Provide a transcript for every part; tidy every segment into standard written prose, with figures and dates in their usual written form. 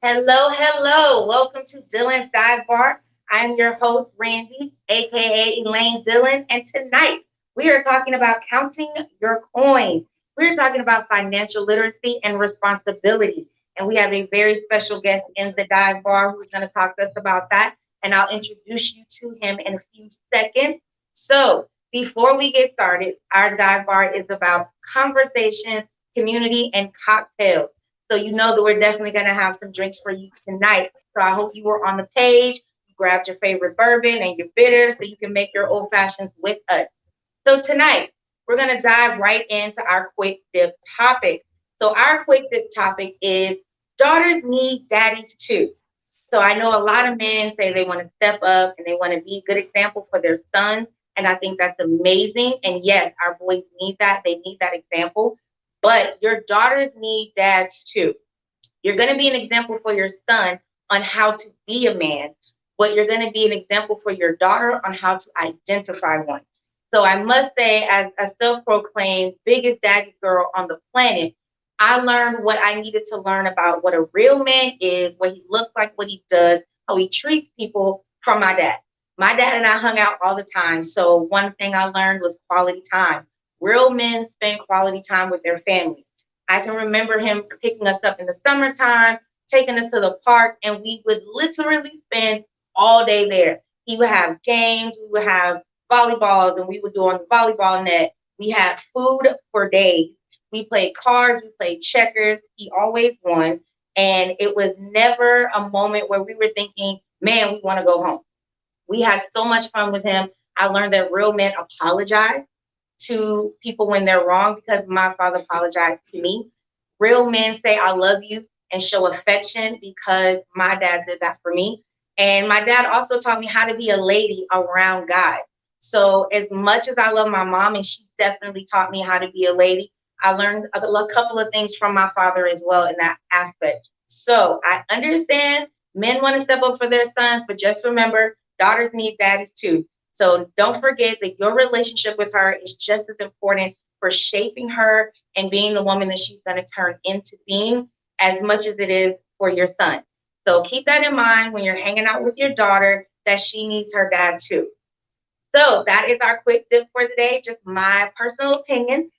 Hello, hello. Welcome to Dilyn's Dive Bar. I'm your host, Randy, aka Elaine Dilyn, and tonight we are talking about counting your coins. We're talking about financial literacy and responsibility. And we have a very special guest in the dive bar who's going to talk to us about that. And I'll introduce you to him in a few seconds. So, before we get started, our dive bar is about conversation, community, and cocktails. So you know that we're definitely going to have some drinks for you tonight. So I hope you were on the page, you grabbed your favorite bourbon and your bitters so you can make your old fashions with us. So tonight, we're going to dive right into our quick dip topic. So our quick dip topic is daughters need daddies too. So I know a lot of men say they want to step up and they want to be a good example for their sons. And I think that's amazing. And yes, our boys need that. They need that example. But your daughters need dads too. You're going to be an example for your son on how to be a man, but you're going to be an example for your daughter on how to identify one. So I must say, as a self-proclaimed biggest daddy girl on the planet, I learned what I needed to learn about what a real man is, what he looks like, what he does, how he treats people from my dad. My dad and I hung out all the time. So one thing I learned was quality time. Real men spend quality time with their families. I can remember him picking us up in the summertime, taking us to the park, and we would literally spend all day there. He would have games, we would have volleyballs, and we would do on the volleyball net. We had food for days. We played cards, we played checkers. He always won. And it was never a moment where we were thinking, man, we want to go home. We had so much fun with him. I learned that real men apologize to people when they're wrong because my father apologized to me. Real men say, I love you and show affection because my dad did that for me. And my dad also taught me how to be a lady around God. So, as much as I love my mom, and she definitely taught me how to be a lady, I learned a couple of things from my father as well in that aspect. So, I understand men want to step up for their sons, but just remember, daughters need daddies too. So don't forget that your relationship with her is just as important for shaping her and being the woman that she's going to turn into being as much as it is for your son. So keep that in mind when you're hanging out with your daughter that she needs her dad too. So that is our quick tip for today, just my personal opinion.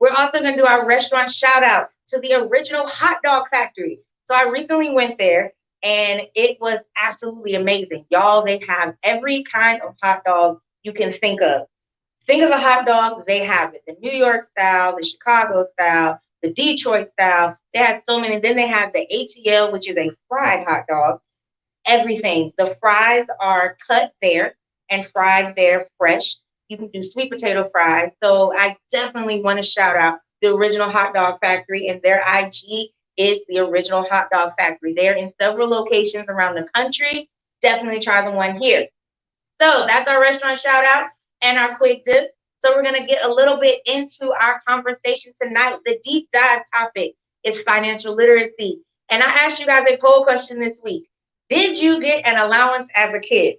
We're also going to do our restaurant shout out to the original hot dog factory. So I recently went there and it was absolutely amazing. Y'all, they have every kind of hot dog you can think of. Think of a hot dog, they have it. The New York style, the Chicago style, the Detroit style. They have so many. Then they have the ATL, which is a fried hot dog. Everything. The fries are cut there and fried there fresh. You can do sweet potato fries. So I definitely want to shout out the original hot dog factory, and their IG is the original hot dog factory. They're in several locations around the country. Definitely try the one here. So that's our restaurant shout out and our quick dip. So we're going to get a little bit into our conversation tonight. The deep dive topic is financial literacy. And I asked you guys a poll question this week. Did you get an allowance as a kid?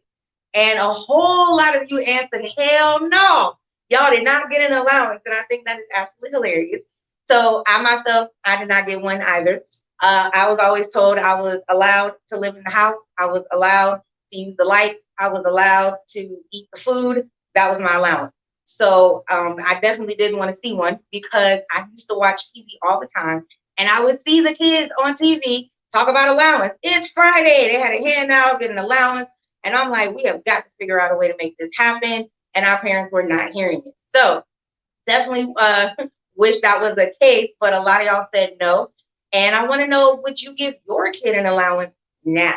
And a whole lot of you answered, hell no. Y'all did not get an allowance. And I think that is absolutely hilarious. So I myself, I did not get one either. I was always told I was allowed to live in the house. I was allowed to use the lights. I was allowed to eat the food. That was my allowance. So I definitely didn't want to see one because I used to watch TV all the time. And I would see the kids on TV talk about allowance. It's Friday. They had a handout, get an allowance. And I'm like, we have got to figure out a way to make this happen. And our parents were not hearing it. So definitely wish that was the case, but a lot of y'all said no. And I want to know, would you give your kid an allowance now?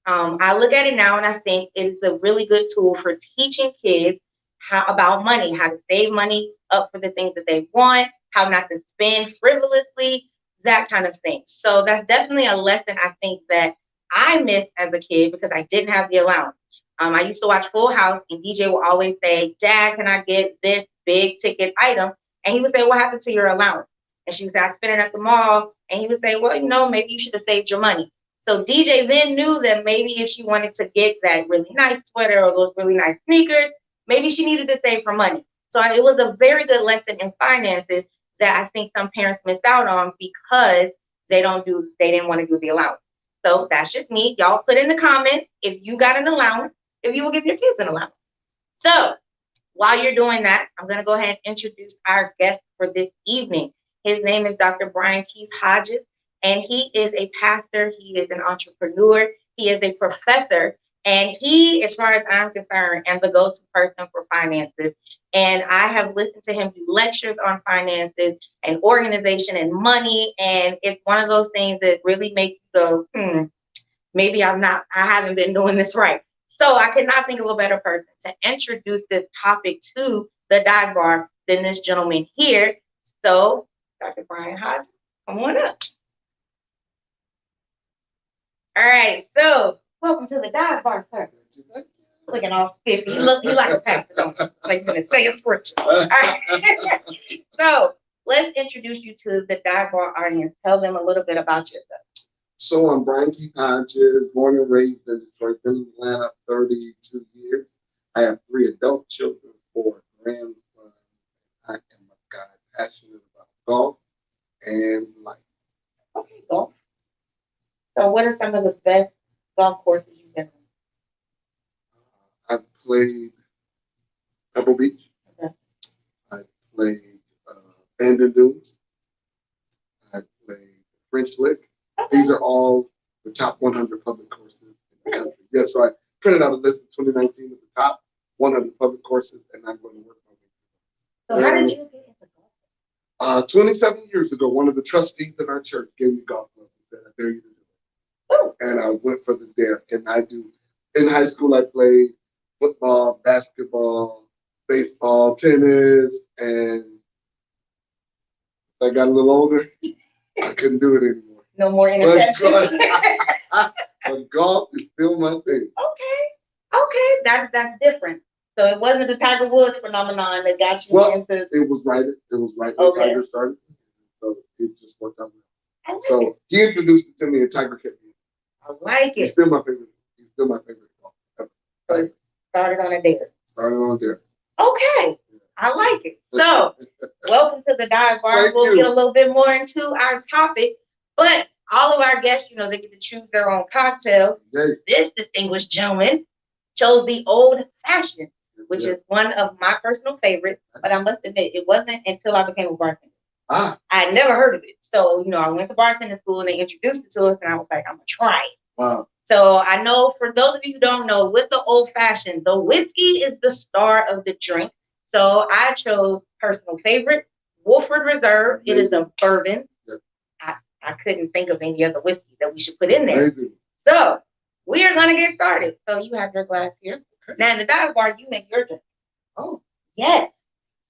I look at it now and I think it's a really good tool for teaching kids how about money, how to save money up for the things that they want, how not to spend frivolously, that kind of thing. So that's definitely a lesson I think that I missed as a kid because I didn't have the allowance. I used to watch Full House and DJ would always say, Dad, can I get this big ticket item? And he would say, what happened to your allowance? And she would say, I spent it at the mall. And he would say, well, maybe you should have saved your money. So DJ then knew that maybe if she wanted to get that really nice sweater or those really nice sneakers, maybe she needed to save for money. So it was a very good lesson in finances that I think some parents miss out on because they didn't want to do the allowance. So that's just me. Y'all put in the comment if you got an allowance, if you will give your kids an allowance. So while you're doing that, I'm going to go ahead and introduce our guest for this evening. His name is Dr. Brian Keith Hodges, and he is a pastor. He is an entrepreneur. He is a professor. And he, as far as I'm concerned, am the go-to person for finances. And I have listened to him do lectures on finances and organization and money. And it's one of those things that really makes you go, maybe I haven't been doing this right. So I could not think of a better person to introduce this topic to the dive bar than this gentleman here. So, Dr. Brian Hodges, come on up. All right, so welcome to the dive bar, sir. Looking all 50. He like a pastor, don't you? Like he's gonna say a scripture. All right. So let's introduce you to the dive bar audience. Tell them a little bit about yourself. So I'm Brian Keith Hodges, born and raised in Detroit, been in Atlanta 32 years. I have 3 adult children, 4 grandsons. I am a guy passionate about golf and life. Okay, golf. So what are some of the best golf courses you've been I've played Pebble Beach. Okay. I played Bandon Dunes. I played French Lick. Okay. These are all the top 100 public courses in the country. Yes, so I printed out a list of 2019 of the top 100 public courses, and I'm going to work my way through. So how did you get into golf? 27 years ago, one of the trustees in our church gave me golf clubs and said, I dare you to do it. Oh. And I went for the dare. And I do. In high school, I played football, basketball, baseball, tennis, and as I got a little older, I couldn't do it anymore. No more interceptions. But golf is still my thing. Okay, that's different. So it wasn't the Tiger Woods phenomenon that got you into. It was right when Tiger started, so it just worked out. So he introduced it to me, and Tiger kept me. I like it. He's still my favorite. He's still my favorite golf ever. So started on a dare. Okay, I like it. So welcome to the dive bar. We'll get a little bit more into our topic, but all of our guests, they get to choose their own cocktail. This distinguished gentleman chose the old fashioned, which is one of my personal favorites. But I must admit, it wasn't until I became a bartender. I had never heard of it. So, I went to bartending school and they introduced it to us, and I was like, I'm going to try it. Wow. So I know for those of you who don't know, with the old fashioned, the whiskey is the star of the drink. So I chose personal favorite, Woodford Reserve. It is a bourbon. I couldn't think of any other whiskey that we should put in there. So we are going to get started. So you have your glass here. Okay. Now in the dive bar, you make your drink. Oh, yes.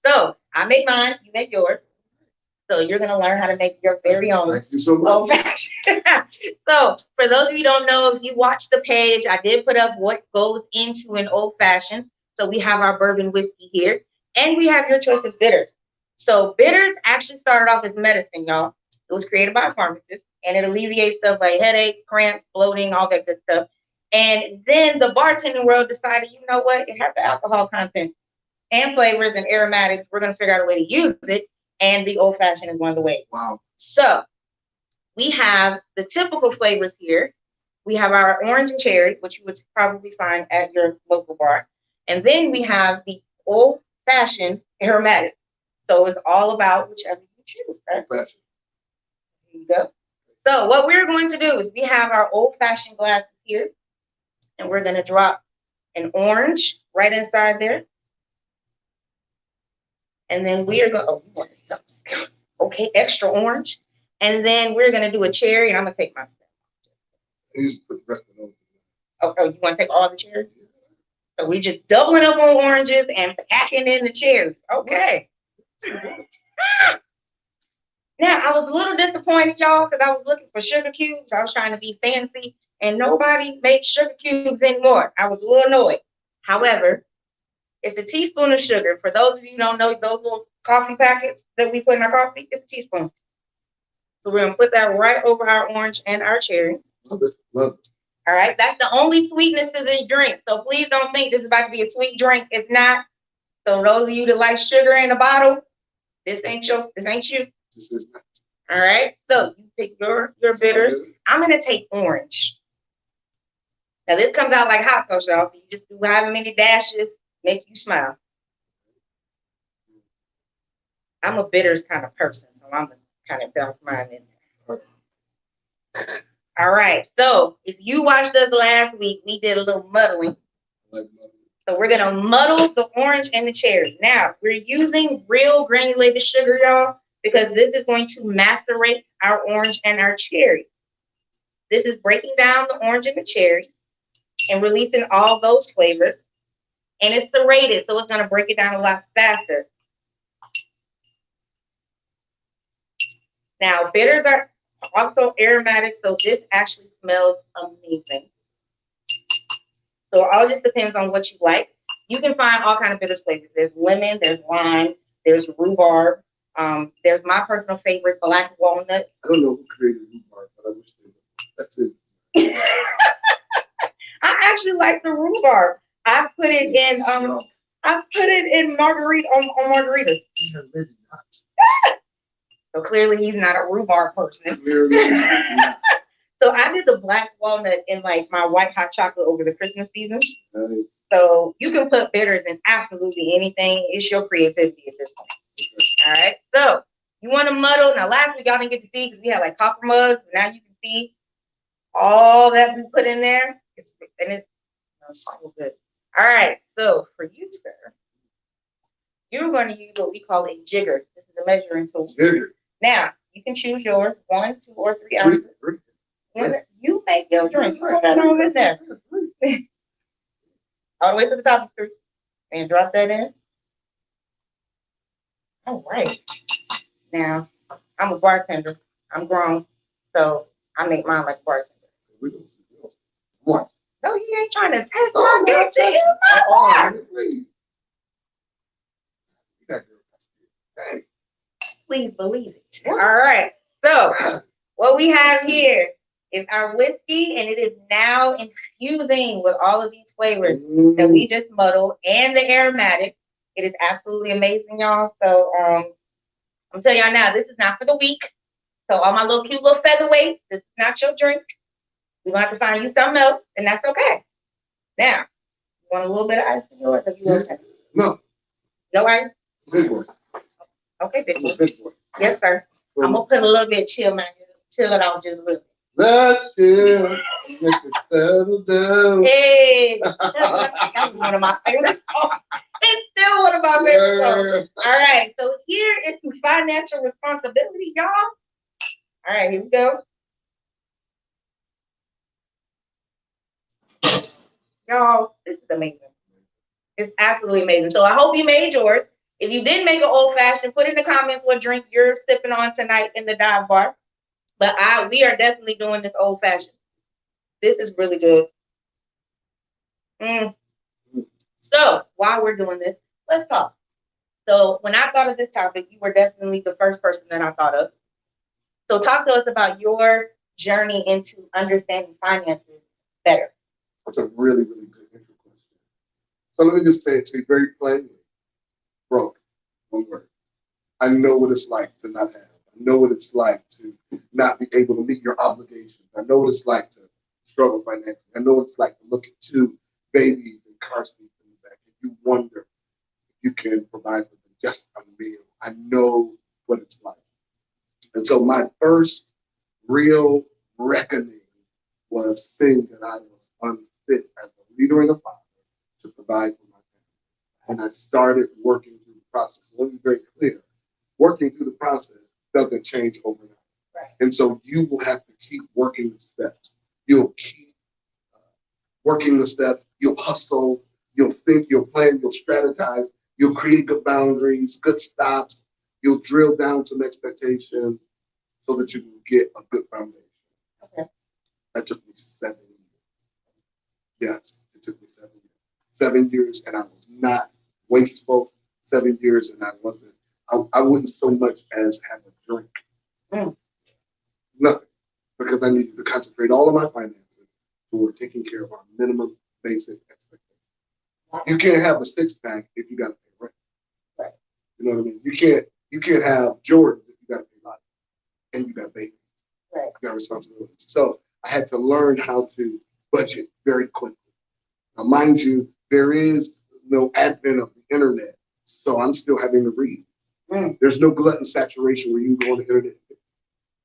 So I make mine, you make yours. So you're going to learn how to make your very own. Thank you so much. So for those of you who don't know, if you watch the page, I did put up what goes into an old fashioned. So we have our bourbon whiskey here, and we have your choice of bitters. So bitters actually started off as medicine, y'all. It was created by a pharmacist, and it alleviates stuff like headaches, cramps, bloating, all that good stuff. And then the bartending world decided, you know what? It has the alcohol content and flavors and aromatics. We're going to figure out a way to use it. And the old fashioned is one of the ways. Wow. So we have the typical flavors here. We have our orange and cherry, which you would probably find at your local bar. And then we have the old fashioned aromatic. So it's all about whichever you choose. Right? Fashion. Here you go. So what we're going to do is we have our old fashioned glasses here. And we're going to drop an orange right inside there. And then we are going okay, extra orange. And then we're going to do a cherry, and I'm going to take my stuff. You just put the rest of those. Okay, you want to take all the cherries? So we just doubling up on oranges and packing in the cherries. Okay. Now, I was a little disappointed, y'all, because I was looking for sugar cubes. I was trying to be fancy, and nobody makes sugar cubes anymore. I was a little annoyed. However, it's a teaspoon of sugar. For those of you who don't know, those little coffee packets that we put in our coffee, it's a teaspoon. So we're going to put that right over our orange and our cherry. Love it. Love it. All right. That's the only sweetness to this drink. So please don't think this is about to be a sweet drink. It's not. So those of you that like sugar in a bottle, this ain't you. This is not. All right. So you pick your bitters. I'm gonna take orange. Now this comes out like hot sauce, y'all. So you just do however many dashes make you smile. I'm a bitters kind of person, so I'm gonna kind of bounce mine in there. All right. So if you watched us last week, we did a little muddling. So we're gonna muddle the orange and the cherry. Now we're using real granulated sugar, y'all, because this is going to macerate our orange and our cherry. This is breaking down the orange and the cherry and releasing all those flavors. And it's serrated, so it's gonna break it down a lot faster. Now, bitters are also aromatic, so this actually smells amazing. So it all just depends on what you like. You can find all kind of bitter flavors. There's lemon, there's lime, there's rhubarb. There's my personal favorite, black walnut. I don't know who created rhubarb, but I wish they would. That's it. I actually like the rhubarb. I put it in margarita on margaritas. So clearly he's not a rhubarb person. So I did the black walnut in like my white hot chocolate over the Christmas season. Nice. So you can put bitters in absolutely anything. It's your creativity at this point. All right. So you want to muddle. Now last week y'all didn't get to see because we had like copper mugs. Now you can see all that we put in there. It's so good. All right. So for you, sir, you're going to use what we call a jigger. This is a measuring tool. Jigger. Now you can choose yours, 1, 2, or 3 ounces. You make your drink. You put that on in there. All the way to the top of the screen. And drop that in. All right. Now, I'm a bartender. I'm grown. So I make mine like a bartender. What? No, you ain't trying to test my gift to you. Please believe it. All right. So what we have here is our whiskey, and it is now infusing with all of these flavors that we just muddled and the aromatic. It is absolutely amazing, y'all. So I'm telling y'all now, this is not for the weak. So all my little cute little featherweights, this is not your drink. We're gonna have to find you something else, and that's okay. Now, you want a little bit of ice in yours? No. No ice? Big boy. Okay, big boy. Big boy. Yes, sir. I'm gonna put a little bit chill it off just a little bit. Let's chill. Make it settle down. Hey, that's one of my favorite songs. It's still one of my favorite songs. All right, so here is some financial responsibility, y'all. All right, here we go. Y'all, this is amazing. It's absolutely amazing. So I hope you made yours. If you didn't make an old fashioned, put in the comments what drink you're sipping on tonight in the dive bar. But we are definitely doing this old fashioned. This is really good. So while we're doing this, let's talk. So when I thought of this topic, you were definitely the first person that I thought of. So talk to us about your journey into understanding finances better. That's a really, really good intro question. So let me just say it to you very plainly. Broke. One word. I know what it's like to not have. I know what it's like to not be able to meet your obligations. I know what it's like to struggle financially. I know what it's like to look at 2 babies in car seats in the back and you wonder if you can provide for them just a meal. I know what it's like. And so my first real reckoning was seeing that I was unfit as a leader and a father to provide for my family. And I started working through the process. Let me be very clear. Working through the process doesn't change overnight. Right. And so you will have to keep working the steps. You'll keep working the steps. You'll hustle. You'll think, you'll plan, you'll strategize. You'll create good boundaries, good stops. You'll drill down some expectations so that you can get a good foundation. Okay. That took me 7 years. Yes, it took me 7 years. 7 years, and I was not wasteful. 7 years, and I wouldn't so much as have a drink. Nothing. Because I needed to concentrate all of my finances toward taking care of our minimum basic expectations. You can't have a 6-pack if you got to pay rent. Right. You know what I mean? You can't have Jordans if you got to pay life. and you got babies. Right. You got responsibilities. So I had to learn how to budget very quickly. Now, mind you, there is no advent of the internet, so I'm still having to read. There's no glutton saturation where you can go on the internet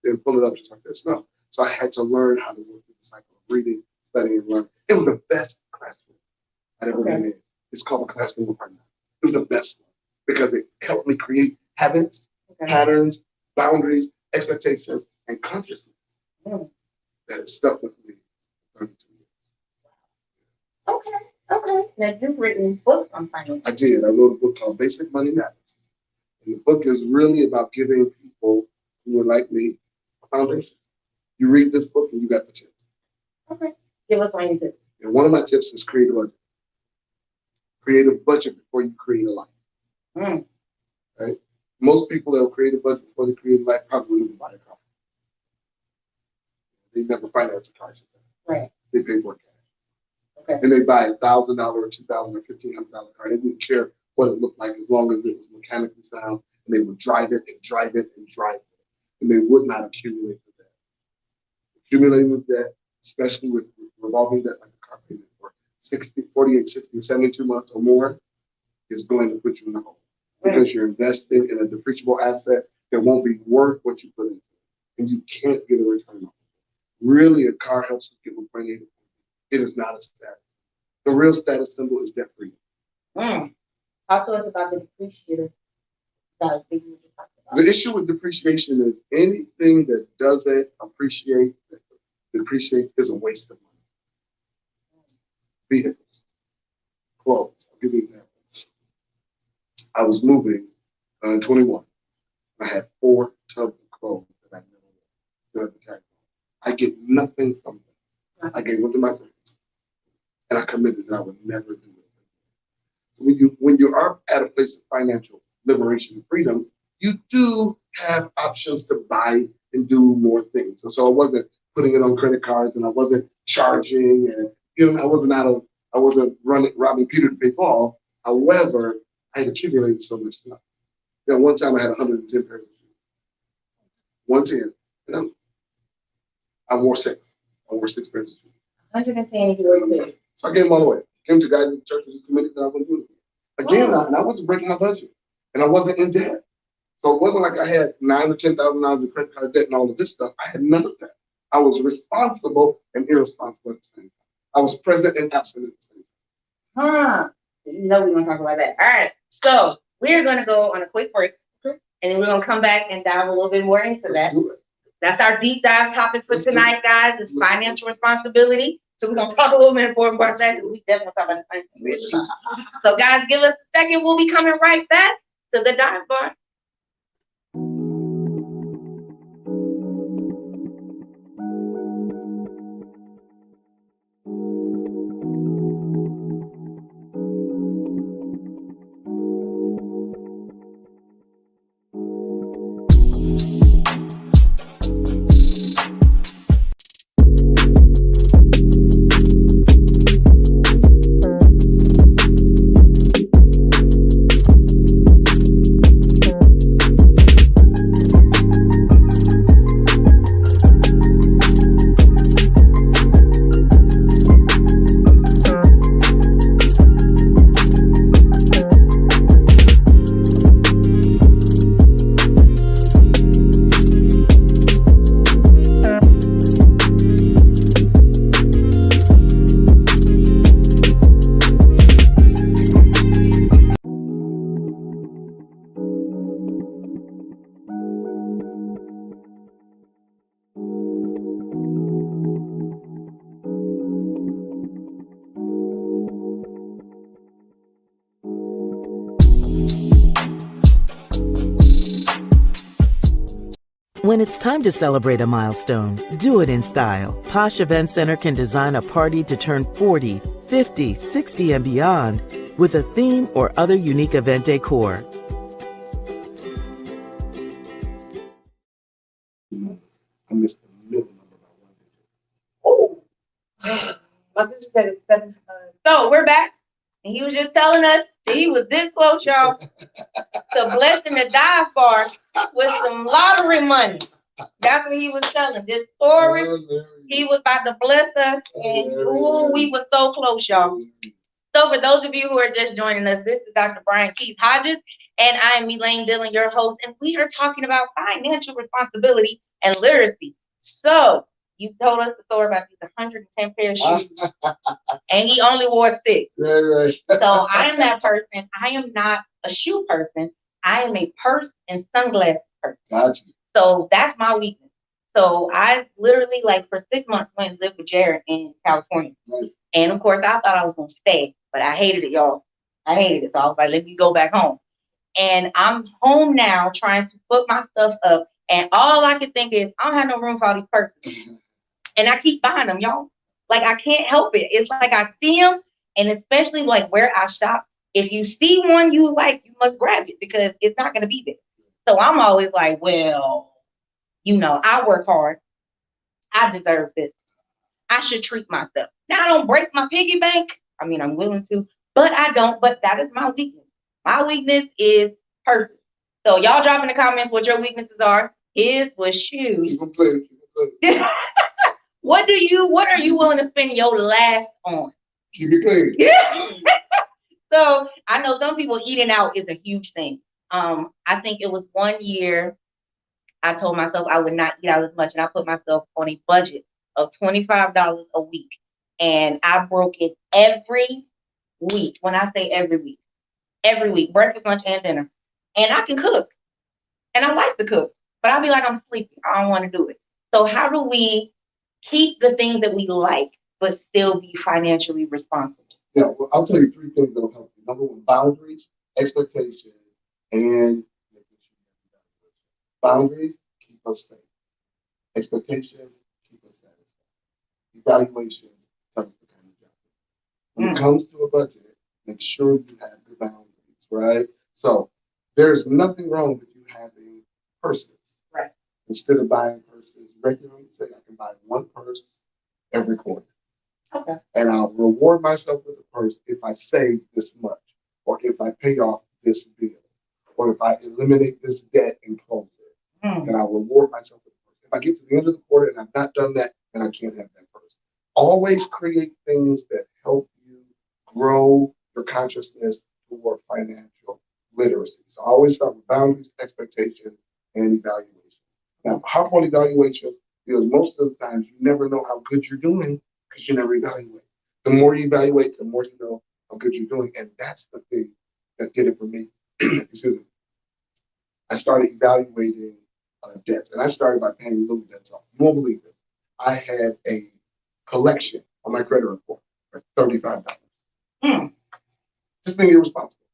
and pull it up just like this. No. So I had to learn how to work through the cycle of reading, studying, and learning. It was the best classroom I'd ever been in. It's called a classroom of partner. It was the best one because it helped me create habits, patterns, boundaries, expectations, and consciousness that stuck with me for 32 years. Okay. Now you've written books on finance. I did. I wrote a book called Basic Money Matters. And the book is really about giving people who are like me a foundation. You read this book and you got the tips. Okay. Give us one of your tips. And one of my tips is create a budget. Create a budget before you create a life. Right? Most people that will create a budget before they create a life probably wouldn't buy a car. They never finance a car. Right. They pay for cash. Okay. And they buy $1,000 or $2,000 or $1,500 car. They didn't care what it looked like as long as it was mechanically sound. And they would drive it and drive it and drive it. And they would not accumulate the debt. Accumulating the debt, especially with revolving debt like a car payment for 60, 48, 60, or 72 months or more, is going to put you in the hole. Because you're investing in a depreciable asset that won't be worth what you put into it. And you can't get a return on it. Really, a car helps you get from point A to point B. It is not a status. The real status symbol is debt freedom. Talk to us about the depreciator. The issue with depreciation is anything that doesn't appreciate, that depreciates, is a waste of money. Vehicles, clothes. I'll give you an example. I was moving in 21. I had 4 tubs of clothes that I never wore. I get nothing from them. I gave them to my friends. And I committed that I would never do it. When you are at a place of financial liberation and freedom, you do have options to buy and do more things. And so I wasn't putting it on credit cards, and I wasn't charging, and I wasn't robbing Peter to pay Paul. However, I had accumulated so much stuff. One time I had 110 pairs of shoes. 110. And I wore 6. I wore 6 pairs of shoes. 110 if you were 6. So I gave them all away. Came to guys in the church and just committed that I wouldn't do it again. And I wasn't breaking my budget, and I wasn't in debt. So it wasn't like I had $9,000 or $10,000 in credit card debt and all of this stuff. I had none of that. I was responsible and irresponsible at the same time. I was present and absent at the same time. You know we're gonna talk about that. All right. So we're gonna go on a quick break, and then we're gonna come back and dive a little bit more into that. That's our deep dive topic for tonight, guys. Is financial responsibility. So we're gonna talk a little bit more about that. We definitely talk about the financial. So guys, give us a second. We'll be coming right back to the dive bar. When it's time to celebrate a milestone, do it in style. Posh Event Center can design a party to turn 40, 50, 60, and beyond with a theme or other unique event decor. I missed the middle number by 1 digit. Oh, my sister said it's 7. So we're back, and he was just telling us that he was this close, y'all, to blessing the dive bar with some lottery money. That's what he was telling. This story, he was about to bless us, and ooh, we were so close, y'all. So for those of you who are just joining us, this is Dr. Brian Keith Hodges, and I am Elaine Dilyn, your host, and we are talking about financial responsibility and literacy. So you told us the story about these 110 pair of shoes, and he only wore 6. Right. So I am that person. I am not a shoe person. I am a purse and sunglasses person. Gotcha. So that's my weakness. So I literally, like, for 6 months went and lived with Jared in California. Nice. And of course, I thought I was going to stay, but I hated it, y'all. I hated it. So I was like, let me go back home. And I'm home now trying to put my stuff up. And all I can think is, I don't have no room for all these purses. And I keep buying them, y'all. Like, I can't help it. It's like I see them, and especially like where I shop, if you see one you like, you must grab it because it's not going to be there. So I'm always like, well, I work hard. I deserve this. I should treat myself. Now, I don't break my piggy bank. I mean, I'm willing to, but I don't. But that is my weakness. My weakness is purses. So y'all drop in the comments what your weaknesses are. His was shoes. Keep them clean. What are you willing to spend your last on? Keep it clean. Yeah. So I know some people eating out is a huge thing. I think it was 1 year I told myself I would not eat out as much, and I put myself on a budget of $25 a week. And I broke it every week. When I say every week, breakfast, lunch, and dinner. And I can cook. And I like to cook. But I'll be like, I'm sleepy. I don't want to do it. So how do we keep the things that we like, but still be financially responsible? Yeah, well, I'll tell you 3 things that'll help you. Number 1, boundaries, expectations, and making sure you have evaluation. Boundaries keep us safe. Expectations keep us satisfied. Evaluations tell us the kind of job. When it comes to a budget, make sure you have the boundaries, right? So there's nothing wrong with you having purses. Right. Instead of buying purses regularly, say I can buy 1 purse every quarter. Okay. And I'll reward myself with a purse if I save this much, or if I pay off this bill, or if I eliminate this debt and close it. And I'll reward myself with a purse. If I get to the end of the quarter and I've not done that, then I can't have that purse. Always create things that help you grow your consciousness toward financial literacy. So I always start with boundaries, expectations, and evaluations. Now, hop on evaluations because most of the times you never know how good you're doing because you never evaluate. The more you evaluate, the more you know how good you're doing. And that's the thing that did it for me. Excuse me. I started evaluating debts, and I started by paying little debts off. You won't believe this. I had a collection on my credit report for $35. Just being irresponsible.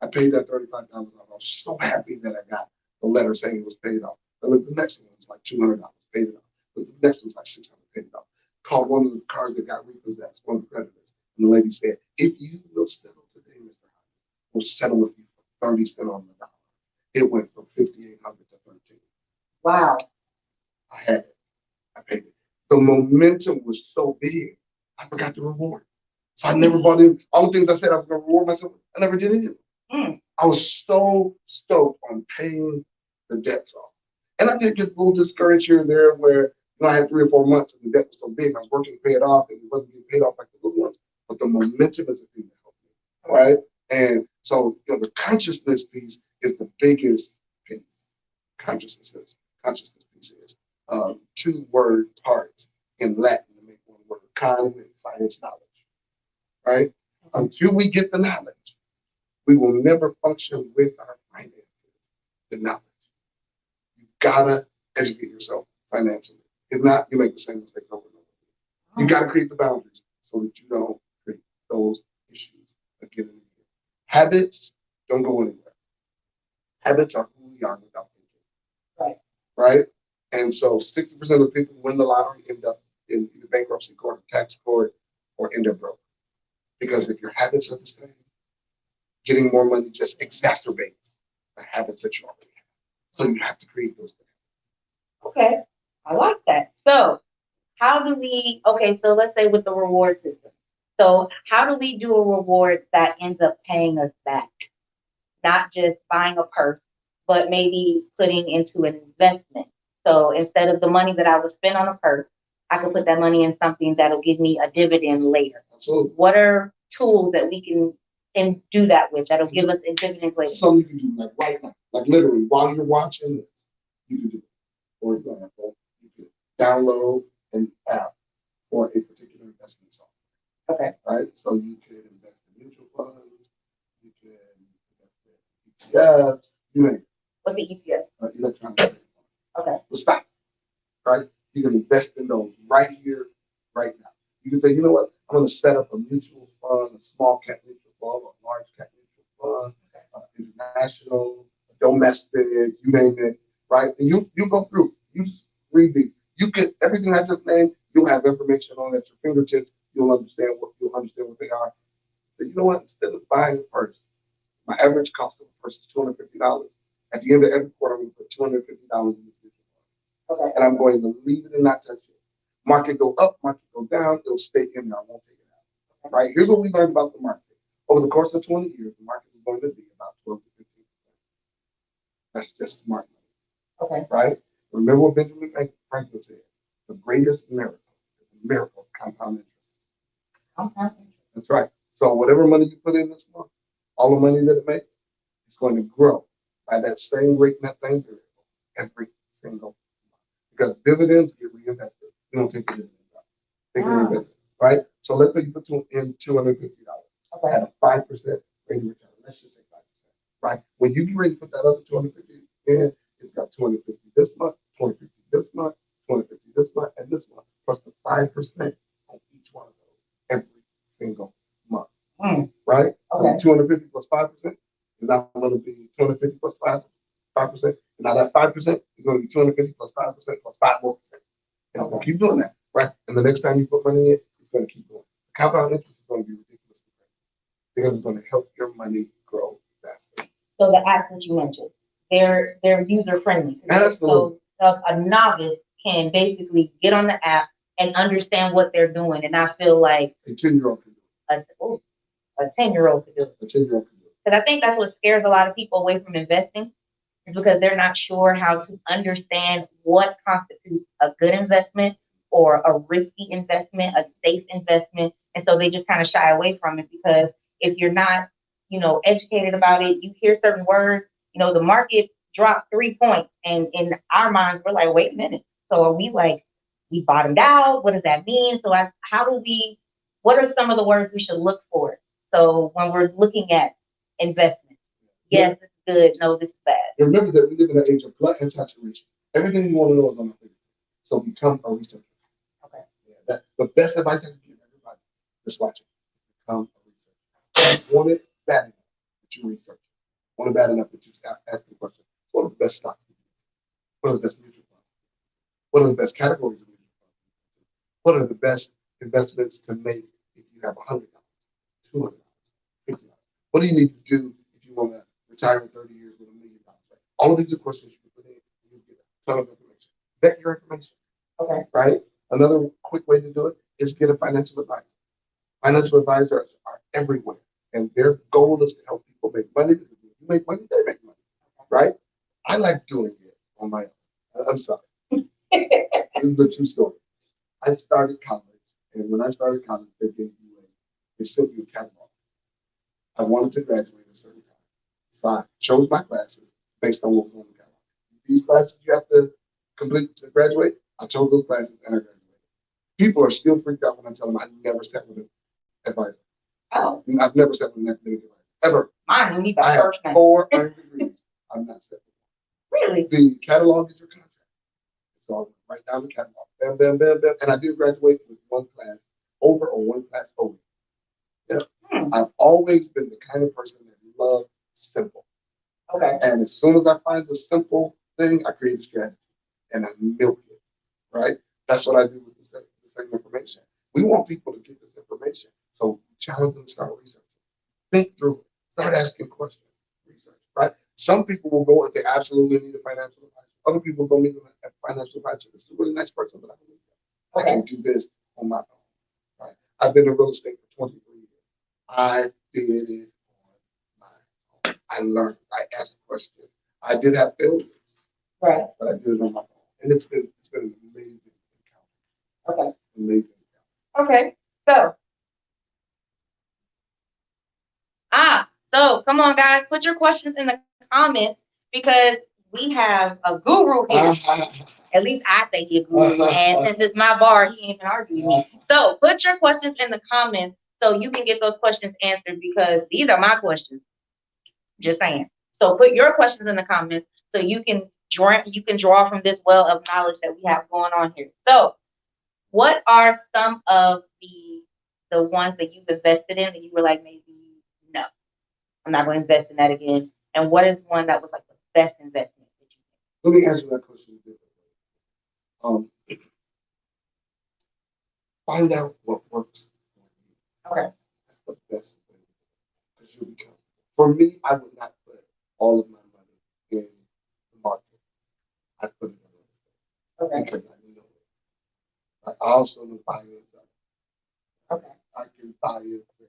I paid that $35 off. I was so happy that I got the letter saying it was paid off. I looked at the next one, it was like $200, paid it off. But the next one was like $600, paid it off. Called one of the cars that got repossessed, one of the creditors. And the lady said, if you will settle today, Mr. Hodges, we'll settle with you for 30 cents on the dollar. It went from $5,800 to $13. Wow. I had it. I paid it. The momentum was so big, I forgot the reward. So I never bought in. All the things I said I was going to reward myself, I never did any of it. I was so stoked on paying the debts off. And I did get a little discouraged here and there where I had 3 or 4 months and the debt was so big, I was working to pay it off and it wasn't getting paid off like the little ones. But the momentum is the thing that helped me, right? And so the consciousness piece is the biggest piece. Consciousness piece is 2 word parts in Latin to make 1 word: con and science, knowledge, right? Until we get the knowledge, we will never function with our finances. The knowledge. You gotta educate yourself financially. If not, you make the same mistakes over and over. You gotta create the boundaries so that you don't create those issues again and again. Habits don't go anywhere. Habits are who we are without thinking. Right? And so 60% of the people who win the lottery end up in either bankruptcy court, tax court, or end up broke. Because if your habits are the same, getting more money just exacerbates the habits that you already have. So you have to create those things. Okay, I like that. So how do we, so let's say with the reward system. So how do we do a reward that ends up paying us back? Not just buying a purse, but maybe putting into an investment So instead of the money that I would spend on a purse, I could put that money in something that'll give me a dividend later. Absolutely. What are tools that we can do that with that'll give us a dividend later? Something you can do like right now, like literally while you're watching this, you can do it. For example, you can download an app for a particular investment software. Okay. Right? So you can invest in mutual funds, you can invest in ETFs, you name it. What's the ETF? Electronic trading fund. Okay. Well, stop. Right? You can invest in those right here, right now. You can say, you know what? I'm going to set up a mutual fund, a small cap mutual fund, a large cap mutual fund, international, domestic, you name it, right? And you go through, you just read these. You get everything I just named. You'll have information on it at your fingertips. You'll understand what they are. So you know what? Instead of buying a purse, my average cost of a purse is $250. At the end of every quarter, I'm going to put $250 in this mutual fund. Okay. And I'm going to leave it and not touch it. Market go up, market go down, it'll stay in there. I won't take it out. Right? Here's what we learned about the market. Over the course of 20 years, the market is going to be about 12 to 15%. That's just smart money. Okay. Right? Remember what Benjamin Franklin said. The greatest miracle is the miracle of compound interest. Compound interest. That's right. So whatever money you put in this month, all the money that it makes, it's going to grow by that same rate and that same variable every single month. Because dividends get reinvested. You don't take the dividends out. They get reinvested. Right? So let's say you put in $250 at a 5% rate of return. Let's just say 5%. Right? When you get ready to put that other 250 in, it's got 250 this month, 250 this month, 250 this month, and this month, plus the 5% on each one of those every single month. Right? Okay. So 250 plus 5% is now going to be 250 plus 5%. Now that 5% is going to be 250 plus 5% plus 5 more percent. And it's going to keep doing that. Right? And the next time you put money in, it's going to keep going. Compound interest is going to be ridiculous because it's going to help your money grow faster. So the apps that you mentioned, they're user friendly. Absolutely. So a novice can basically get on the app and understand what they're doing and not feel like a 10-year-old can do it. A 10-year-old could do it. A 10-year-old can do it. Because I think that's what scares a lot of people away from investing, is because they're not sure how to understand what constitutes a good investment or a risky investment, a safe investment. And so they just kind of shy away from it because if you're not, educated about it, you hear certain words, the market dropped 3 points. And in our minds, we're like, wait a minute. So are we like, we bottomed out? What does that mean? So what are some of the words we should look for? So when we're looking at investment, yes, this is good. No, this is bad. Remember that we live in an age of glut and saturation. Everything you want to know is on the fingertips. So become a researcher. Okay. Yeah, the best advice I can give everybody is watching. Become a researcher. Want it bad enough that you research. Want it bad enough that you ask the question. What are the best stocks? What are the best mutual funds? What are the best categories of mutual funds? What are the best investments to make if you have $100, $200, $50? What do you need to do if you want to retire in 30 years with $1 million? All of these are questions you put in. You get a ton of information. Vet your information. Okay. Right? Another quick way to do it is get a financial advisor. Financial advisors are everywhere, and their goal is to help people make money. Because when you make money, they make money. Right? I like doing it on my own. I'm sorry. This is a true story. I started college, and when I started college, they sent you a catalog. I wanted to graduate at a certain time. So I chose my classes based on what was on the catalog. These classes you have to complete to graduate, I chose those classes and I graduated. People are still freaked out when I tell them I never sat with an advisor. Oh. I've never sat with an academic advisor. Ever. Mine, you need I that have 4 earned degrees. I'm not sat with one. Really? The catalog is your contract. So I write down the catalog. Bam, bam, bam, bam. And I did graduate with one class over or one class over. Yeah. I've always been the kind of person that loves simple. Okay. And as soon as I find the simple thing, I create a strategy and I milk it. Right? That's what I do with the same information. We want people to get this information. So challenge them to start researching. Think through it. Start asking questions. Research. Right? Some people will go and say, absolutely need a financial advisor. Other people go meet a financial advisor. This is a really nice person, but I believe that. Okay. I can do this on my own. Right? I've been in real estate for 23 years. I did it on my own. I learned. I asked questions. I did have failures. Right. But I did it on my own. And it's been an amazing encounter. Okay. Amazing. Okay. So come on, guys, put your questions in the comments because we have a guru here. At least I say he's a guru, and since it's my bar, he ain't even arguing with me. So put your questions in the comments so you can get those questions answered because these are my questions. Just saying. So put your questions in the comments so you can draw from this well of knowledge that we have going on here. So, what are some of the ones that you've invested in that you were like, maybe no, I'm not going to invest in that again? And what is one that was like the best investment that you made? Let me answer that question differently. Find out what works for you. Okay. That's the best thing. Because you'll become. For me, I would not put all of my money in the market. I put it in real estate. Okay. Because I know it. I also know buy and sell. Okay. I can buy and sell.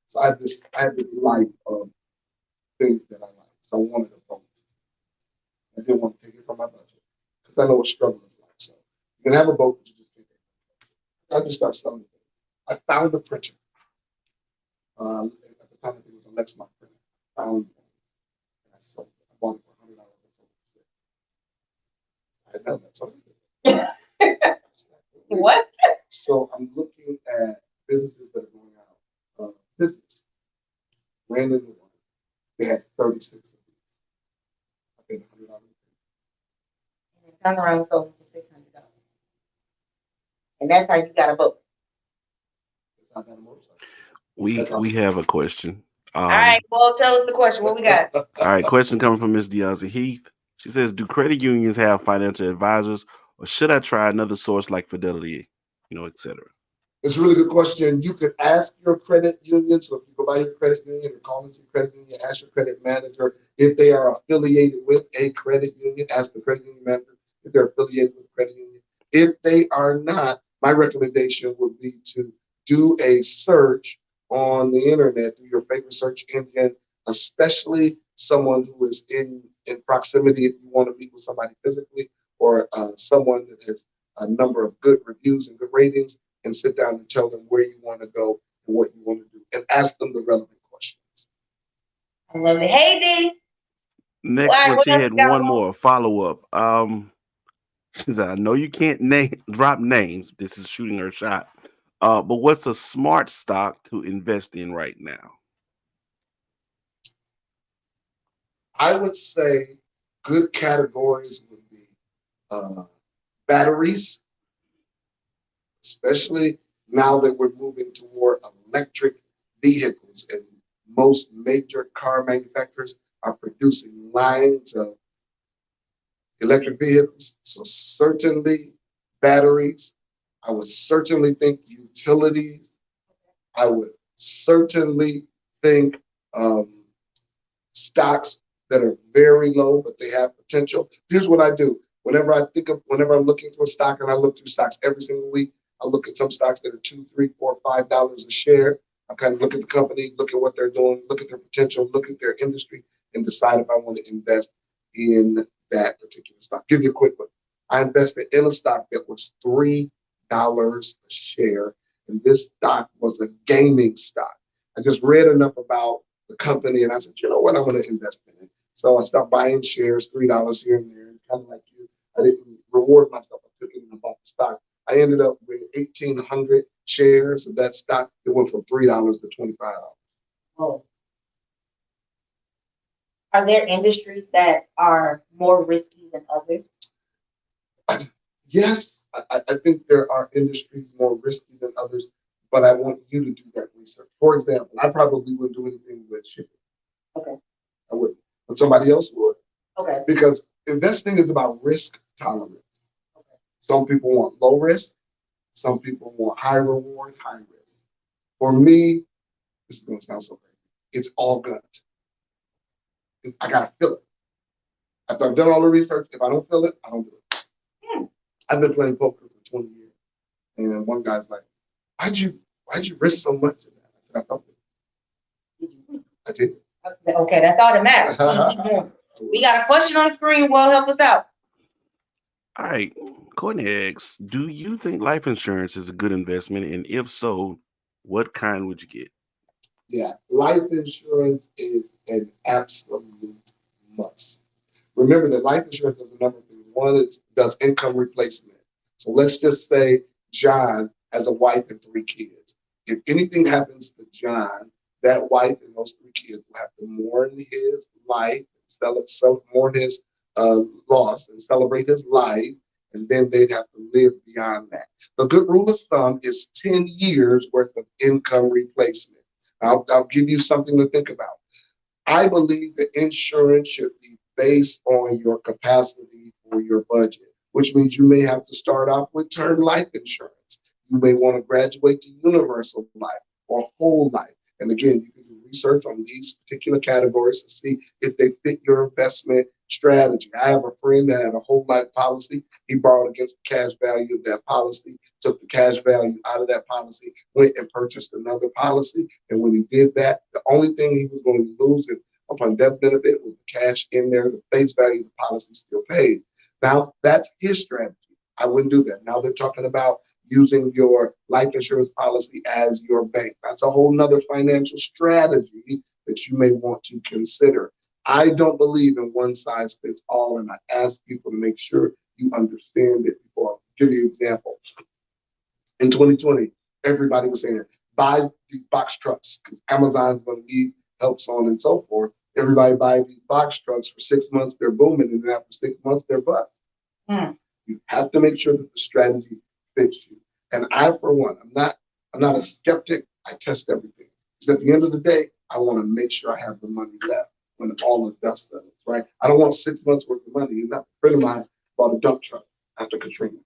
So I had this life of things that I like. So I wanted a boat. I didn't want to take it from my budget because I know what struggle is like. So you can have a boat, but you just can't take it. I just started selling things. I found a printer. At the time, I think it was a Lexmark printer. I found one. And I sold it. I bought it for $100. I sold it for $6. I know that's what I said. What? So I'm looking at businesses that are going out of business. Ran into one. They had 36 of these. I paid $100. And turn around and sold it for $600. And that's how you got a boat. I got a motorcycle. We have a question. All right, well, tell us the question. What we got? All right, question coming from Miss Deonza Heath. She says, "Do credit unions have financial advisors, or should I try another source like Fidelity, etc.?" It's a really good question. You could ask your credit union. So if you go by your credit union or call into your credit union, ask your credit manager if they are affiliated with a credit union. Ask the credit union manager if they're affiliated with a credit union. If they are not, my recommendation would be to do a search on the internet through your favorite search engine, especially someone who is in proximity if you want to meet with somebody physically, or someone that has a number of good reviews and good ratings, and sit down and tell them where you want to go and what you want to do, and ask them the relevant questions. I love it. Hey, D. Next All right, one, what she else had you got one on? more follow-up. She said, "I know you can't drop names. This is shooting her shot. But what's a smart stock to invest in right now?" I would say good categories would be batteries, especially now that we're moving toward electric vehicles, and most major car manufacturers are producing lines of electric vehicles. So certainly batteries. I would certainly think utilities. I would certainly think stocks that are very low, but they have potential. Here's what I do. Whenever I'm looking for a stock, and I look through stocks every single week, I look at some stocks that are $2, $3, $4, $5 a share. I kind of look at the company, look at what they're doing, look at their potential, look at their industry, and decide if I want to invest in that particular stock. Give you a quick one. I invested in a stock that was $3 a share, and this stock was a gaming stock. I just read enough about the company, and I said, you know what, I'm going to invest in it. So I started buying shares, $3 here and there, and kind of like you, I didn't reward myself. I took it and I bought the stock. I ended up with 1,800 shares of that stock. It went from $3 to $25. Oh. Are there industries that are more risky than others? Yes, I think there are industries more risky than others, but I want you to do that research. For example, I probably wouldn't do anything with shipping. Okay. I wouldn't, but somebody else would. Okay. Because investing is about risk tolerance. Okay. Some people want low risk. Some people want high reward, high risk. For me, this is going to sound so crazy. It's all gut. I got to feel it. After I've done all the research, if I don't feel it, I don't do it. I've been playing poker for 20 years. And one guy's like, why'd you risk so much in that? I said, I felt it. I did. Okay, that's all that matters. We got a question on the screen. Well, help us out. All right, Courtney asks, do you think life insurance is a good investment? And if so, what kind would you get? Yeah, life insurance is an absolute must. Remember that life insurance does a number of things. One, it does income replacement. So let's just say John has a wife and three kids. If anything happens to John, that wife and those three kids will have to mourn his life, mourn his loss, and celebrate his life, and then they'd have to live beyond that. The good rule of thumb is 10 years worth of income replacement. I'll give you something to think about. I believe that insurance should be based on your capacity for your budget, which means you may have to start off with term life insurance. You may want to graduate to universal life or whole life. And again, you can do research on these particular categories to see if they fit your investment strategy. I have a friend that had a whole life policy. He borrowed against the cash value of that policy, took the cash value out of that policy, went and purchased another policy. And when he did that, the only thing he was going to lose upon death benefit was the cash in there, the face value of the policy still paid. Now, that's his strategy. I wouldn't do that. Now they're talking about using your life insurance policy as your bank. That's a whole nother financial strategy that you may want to consider. I don't believe in one size fits all, and I ask people to make sure you understand it before. I'll give you an example. In 2020, everybody was saying, buy these box trucks because Amazon's going to need help, so on and so forth. Everybody buys these box trucks for 6 months, they're booming, and then after 6 months, they're bust. You have to make sure that the strategy fits you. And I, for one, I'm not a skeptic. I test everything. Because at the end of the day, I want to make sure I have the money left when all the dust settles, right? I don't want 6 months worth of money. A friend of mine bought a dump truck after Katrina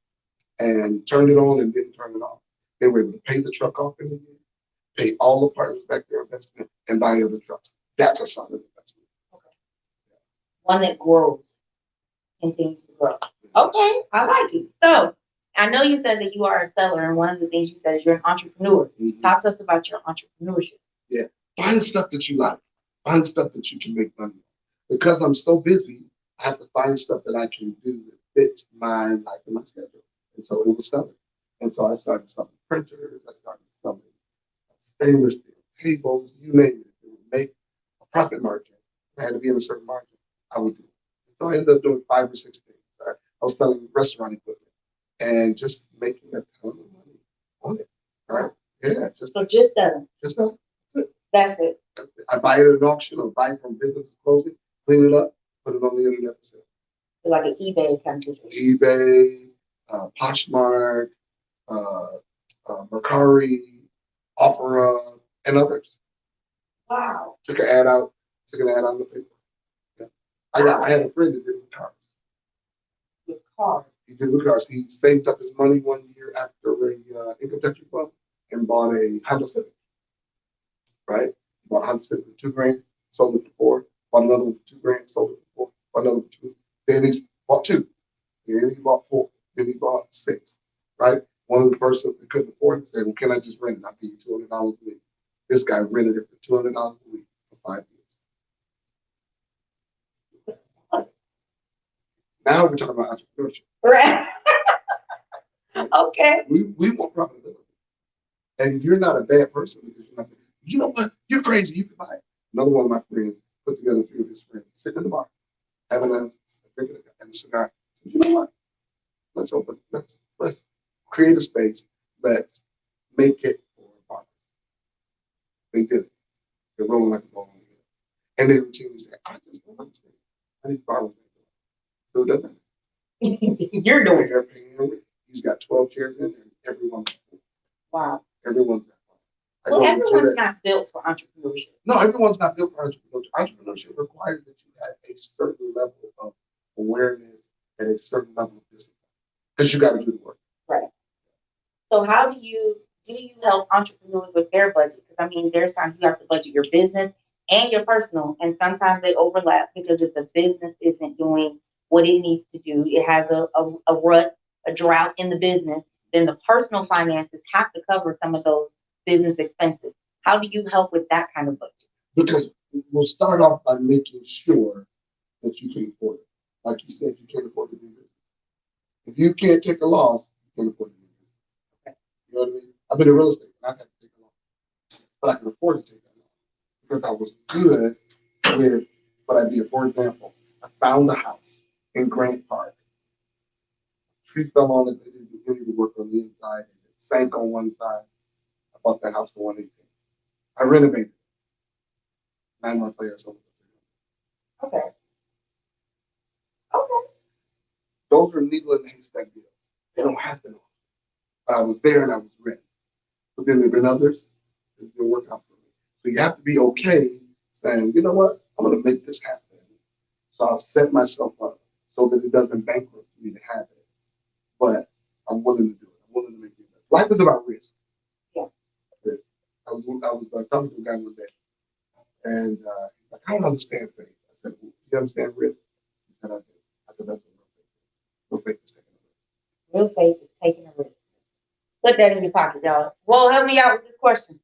and turned it on and didn't turn it off. They were able to pay the truck off in a year, pay all the partners back their investment, and buy other trucks. That's a solid investment. Okay. One that grows, continues to grow. Okay, I like it. So I know you said that you are a seller, and one of the things you said is you're an entrepreneur. Talk to us about your entrepreneurship. Yeah, find stuff that you like. Find stuff that you can make money on. Because I'm so busy, I have to find stuff that I can do that fits my life and my schedule. And so it was selling. And so I started selling printers. I started selling stainless steel tables, you name it. It would make a profit margin. It had to be in a certain margin. I would do it. So I ended up doing 5 or 6 things. Right? I was selling restaurant equipment and just making a ton of money on it. All right. Yeah. Just selling. Just selling. That's it. I buy it at an auction or buy it from business closing, clean it up, put it on the internet for sale. So like an eBay kind of situation. eBay, Poshmark, Mercari, Opera, and others. Wow. Took an ad out in the paper. Yeah. I had a friend that did with cars. With cars. He did with cars. He saved up his money one year after a income tax refund and bought a Honda Civic. Right? Bought a Honda Civic for $2,000, sold it for $4,000. Bought another one for $2,000, sold it for $4,000. Bought another one for $2,000. Then he bought 2. Then he bought 4. Then he bought 6. Right? One of the persons that couldn't afford it said, "Well, can I just rent it? I'll give you $200 a week." This guy rented it for $200 a week for 5 years. Now we're talking about entrepreneurship. Right. Okay. We want profitability. And you're not a bad person because you're not saying, "You know what? You're crazy. You can buy it." Another one of my friends put together 3 of his friends, sitting in the bar, having a drink and a cigar. Said, "You know what? Let's create a space. Let's make it for partners." They did it. They're rolling like a ball on the hill. And they routinely say, "I just don't understand. I need to borrow that." So it doesn't. You're doing it. He's got 12 chairs in there, and everyone's full. Wow. Everyone's got fun. Well, everyone's not built for entrepreneurship. No, everyone's not built for entrepreneurship. Entrepreneurship requires that you have a certain level of awareness and a certain level of discipline because you got to do the work. Right. So how do you help entrepreneurs with their budget? Because I mean, there's times you have to budget your business and your personal, and sometimes they overlap because if the business isn't doing what it needs to do, it has a rut, a drought in the business, then the personal finances have to cover some of those business expenses. How do you help with that kind of budget? Because we'll start off by making sure that you can afford it. Like you said, you can't afford to do business. If you can't take a loss, you can't afford to do business. You know what I mean? I've been in real estate and I've had to take a loss, but I can afford to take that loss because I was good with what I did. For example, I found a house in Grant Park. Tree fell on it. They didn't do any of the work on the inside. It sank on one side. I bought that house for 118. I renovated it. 9 months later, I sold it for 300. Okay. Okay. Those are needle in the haystack deals. They don't happen often. But I was there and I was ready. But then there have been others that didn't work out for me. So you have to be okay saying, you know what, I'm going to make this happen. So I'll set myself up so that it doesn't bankrupt me to have it. But I'm willing to do it. I'm willing to make it. Life is about risk. Yeah. Risk. I was talking to a guy one day, and he's like, I don't understand faith. I said, well, you understand risk? He said, I do. I said, that's what real faith is. Real faith is taking a risk. Real faith is taking a risk. Put that in your pocket, y'all. Whoa, help me out with this question.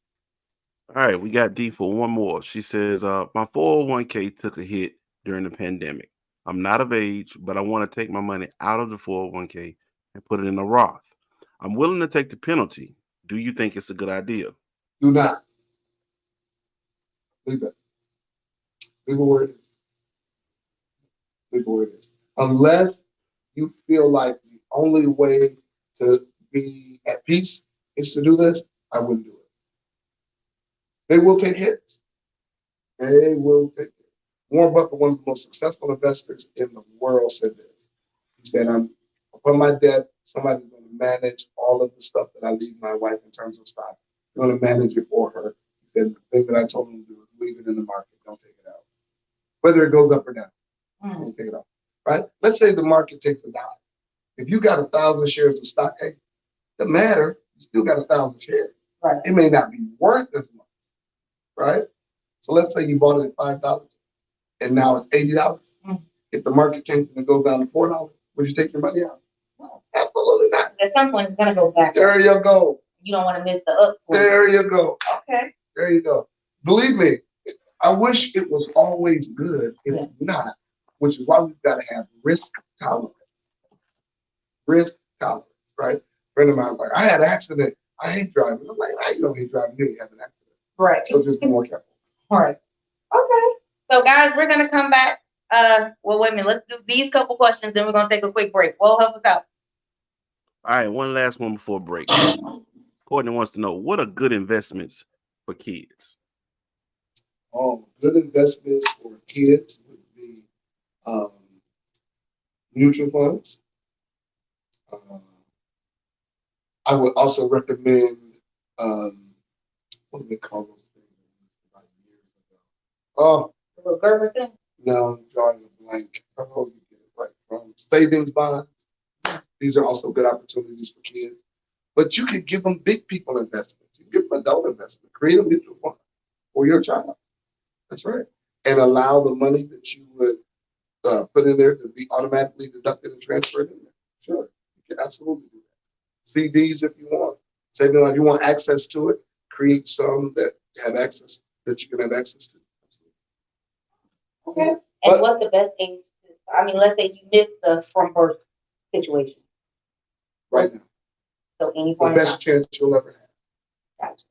All right, we got D for one more. She says, my 401k took a hit during the pandemic. I'm not of age, but I want to take my money out of the 401k and put it in a Roth. I'm willing to take the penalty. Do you think it's a good idea? Do not. Leave it. Leave it where it is. Leave it where it is. Unless you feel like the only way to be at peace is to do this, I wouldn't do it. They will take hits. They will take hits. Warren Buffett, one of the most successful investors in the world, said this. He said, upon my death, somebody's going to manage all of the stuff that I leave my wife in terms of stock. They're going to manage it for her. He said, the thing that I told him to do is leave it in the market. Don't take it out. Whether it goes up or down, don't take it out. Right? Let's say the market takes $1. If you got 1,000 shares of stock, hey, it doesn't matter. You still got 1,000 shares. Right. It may not be worth as much. Right? So let's say you bought it at $5 and now it's $80. If the market tanks and it goes down to $4, would you take your money out? No, absolutely not. At some point, it's going to go back. There you go. You don't want to miss the upswing. There you go. Okay. There you go. Believe me, I wish it was always good. It's not, which is why we've got to have risk tolerance. Risk tolerance, right? A friend of mine was like, I had an accident. I hate driving. I'm like, you don't hate driving. You have an accident. Right. So just be more careful. All right. Okay. So, guys, we're going to come back. Well, wait a minute. Let's do these couple questions, then we're going to take a quick break. Well, help us out. All right, one last one before break. Courtney wants to know, what are good investments for kids? Good investments for kids would be mutual funds. I would also recommend, what do they call those things? About years ago. Oh, The little Gerber thing? no, I'm drawing a blank. Oh, you get it right from savings bonds. These are also good opportunities for kids. But you could give them big people investments. You can give them adult investment. Create a mutual fund for your child. That's right. And allow the money that you would put in there to be automatically deducted and transferred in there. Sure, you can absolutely do that. CDs if you want. Saving if you want access to it, create some that have access, that you can have access to. Okay. And what's the best age? I mean, let's say you missed the from birth situation. Right now. So any The point. best chance you'll ever have. Gotcha.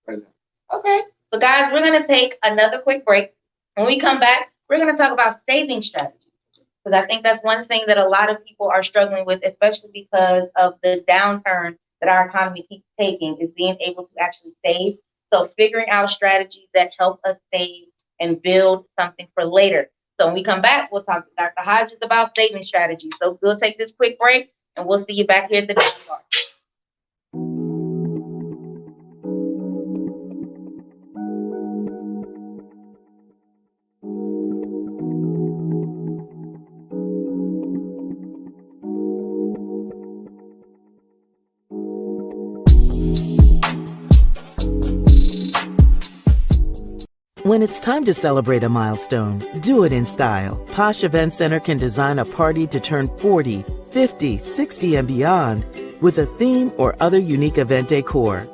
Right now. Okay. So, guys, we're going to take another quick break. When we come back, we're going to talk about saving strategies. Because I think that's one thing that a lot of people are struggling with, especially because of the downturn that our economy keeps taking, is being able to actually save. So figuring out strategies that help us save and build something for later. So when we come back, we'll talk to Dr. Hodges about saving strategies. So we'll take this quick break and we'll see you back here at the next part. When it's time to celebrate a milestone, do it in style. Posh Event Center can design a party to turn 40, 50, 60, and beyond with a theme or other unique event decor.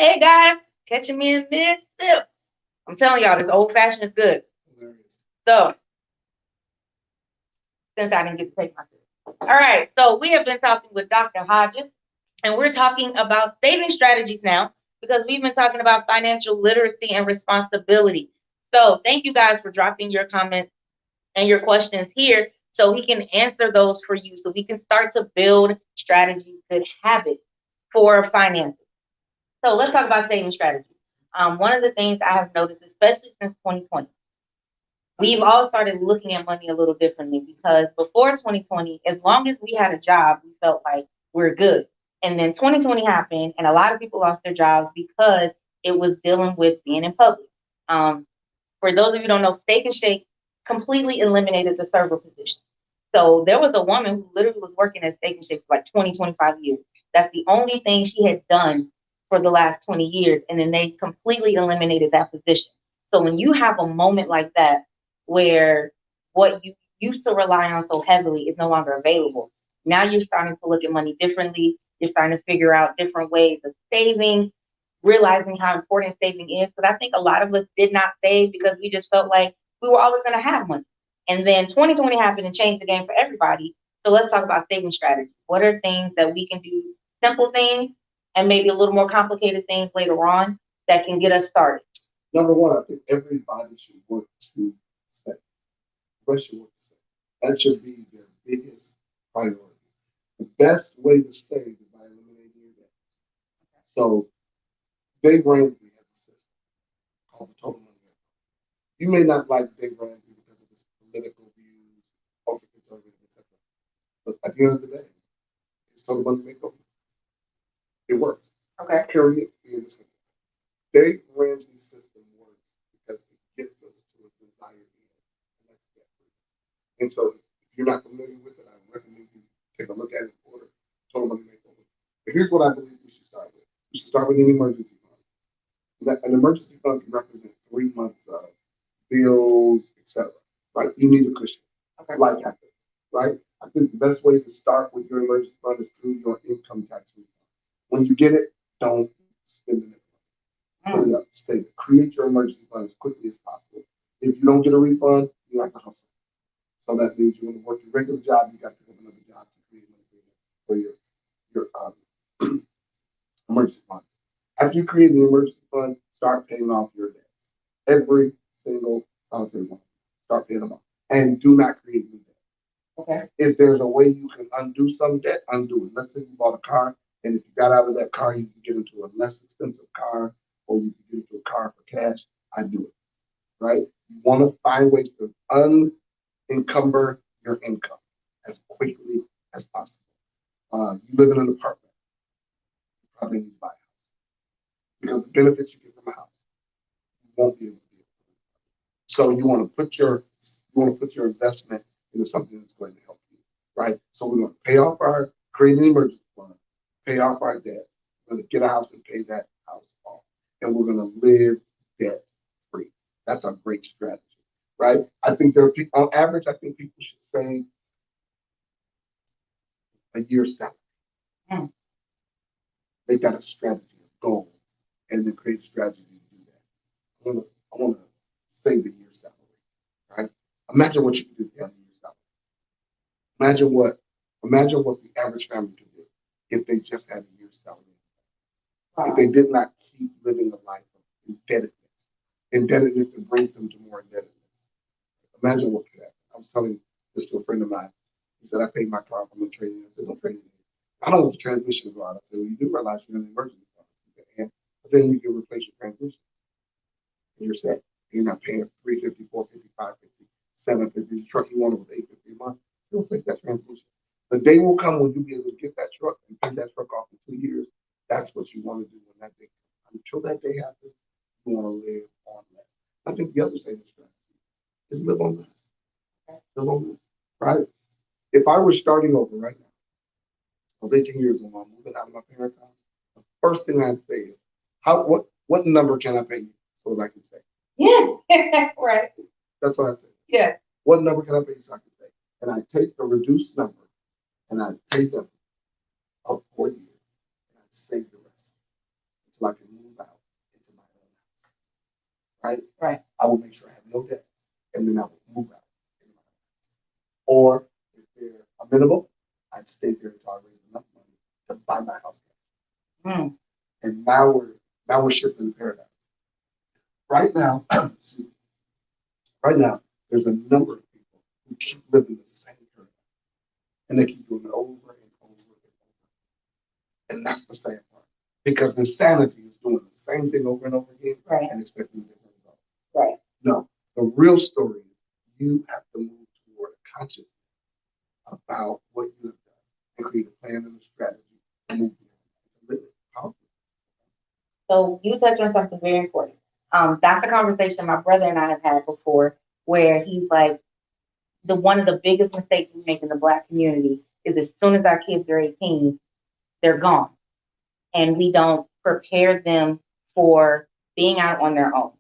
Hey guys, catching me in mid sip. I'm telling y'all, this old fashioned is good. So, since I didn't get to take my sip. All right, so we have been talking with Dr. Hodges, and we're talking about saving strategies now because we've been talking about financial literacy and responsibility. So, thank you guys for dropping your comments and your questions here so we can answer those for you so we can start to build strategies, good habits for finances. So let's talk about saving strategies. One of the things I have noticed, especially since 2020, we've all started looking at money a little differently because before 2020, as long as we had a job, we felt like we're good. And then 2020 happened, and a lot of people lost their jobs because it was dealing with being in public. Um, for those of you who don't know, Steak and Shake completely eliminated the server position. So there was a woman who literally was working at Steak and Shake for like 20, 25 years. That's the only thing she had done for the last 20 years. And then they completely eliminated that position. So when you have a moment like that where what you used to rely on so heavily is no longer available, now you're starting to look at money differently. You're starting to figure out different ways of saving, realizing how important saving is. Because I think a lot of us did not save because we just felt like we were always going to have money. And then 2020 happened and changed the game for everybody. So let's talk about saving strategies. What are things that we can do, simple things, and maybe a little more complicated things later on that can get us started? Number one, I think everybody should work to save. Everybody should work to save. That should be their biggest priority. The best way to save is by eliminating your debt. So Dave Ramsey has a system called the total money makeover. You may not like Dave Ramsey because of his political views, ultra conservative, etc. But at the end of the day, it's total money makeover. It works. Okay. Period. Dave Ramsey's system works because it gets us to a desired end, and that's debt free. And so, if you're not familiar with it, I recommend you take a look at it in order. Total money makeover. But here's what I believe we should start with. We should start with an emergency fund. An emergency fund can represent 3 months of bills, etc. Right? You need a cushion. Okay. Life happens. Right? I think the best way to start with your emergency fund is through your income tax refund. When you get it, don't spend it. Put it up, save it. Create your emergency fund as quickly as possible. If you don't get a refund, you have to hustle. So that means you're going to work your regular job. You got to pick up another job to create money for your emergency fund. After you create an emergency fund, start paying off your debts. Every single solitary one. Start paying them off, and do not create new debt. Okay. If there's a way you can undo some debt, undo it. Let's say you bought a car, and if you got out of that car, you can get into a less expensive car, or you can get into a car for cash. I do it. Right? You want to find ways to unencumber your income as quickly as possible. You live in an apartment, you probably need to buy a house because the benefits you get from a house, you won't be able to get. So you want to put your investment into something that's going to help you, right? So we're going to pay off create an emergency fund, pay off our debt, we're going to get a house and pay that house off, and we're going to live debt free. That's a great strategy, right? I think there are people, on average, I think people should save a year's salary. They got a strategy, a goal, and then create a strategy to do that. I want to save a year's salary, right? Imagine what you could do if you had a year's salary. Imagine what the average family could do if they just had a year's salary. If they did not keep living a life of indebtedness that brings them to more indebtedness. Imagine what could happen. I was telling this to a friend of mine. He said, I paid my car from the trading. I said, don't trade it. I don't want the transmission to go out. I said, well, you do realize you're in an emergency fund. He said, and I said, you can replace your transmission. And you're set. You're not paying $350, $450, $550, $750. The truck you wanted was $850 a month. You'll replace that transmission. The day will come when you'll be able to get that truck and pay that truck off in 2 years. That's what you want to do when that day comes. Until that day happens, you want to live on less. I think the other saving strategy is live on less. Live on less, right? If I were starting over right now, I was 18 years old, I'm moving out of my parents' house. The first thing I'd say is, what number can I pay you so that I can stay? Yeah, right. That's what I say. Yeah. What number can I pay you so I can stay? And I take the reduced number and I pay them up 4 years and I save the rest so I can move out into my own house. Right? Right. I will make sure I have no debts, and then I will move out into my own house. Or if they're amenable, I'd stay there until I raise enough money to buy my house. Mm. And now we're shifting the paradigm. Right now, right now, there's a number of people who keep living the same paradigm, and they keep doing it over and over and over. And that's the sad part, because insanity is doing the same thing over and over again, Right. and expecting different results. Right. No, the real story is you have to move toward a consciousness about what you have done and create a plan and a strategy to move forward and live it powerfully. So you touched on something very important. That's a conversation my brother and I have had before, where he's like, one of the biggest mistakes we make in the Black community is as soon as our kids are 18, they're gone, and we don't prepare them for being out on their own.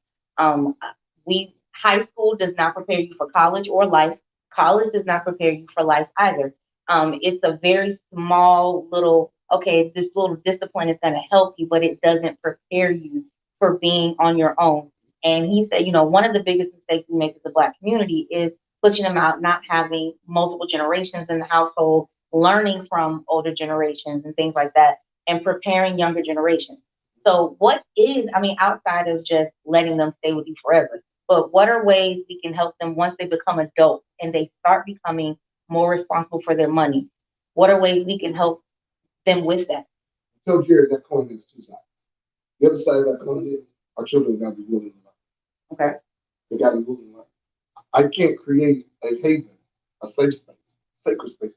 High school does not prepare you for college or life. College does not prepare you for life either. It's a very small little, okay, this little discipline is going to help you, but it doesn't prepare you for being on your own. And he said, one of the biggest mistakes we make as a Black community is pushing them out, not having multiple generations in the household, learning from older generations and things like that, and preparing younger generations. So outside of just letting them stay with you forever, but what are ways we can help them once they become adults and they start becoming more responsible for their money? What are ways we can help them with that? Tell Jared that coin has two sides. The other side of that coin is our children got to be willing to learn. Okay. They got to be willing to learn. I can't create a haven, a safe space, sacred space,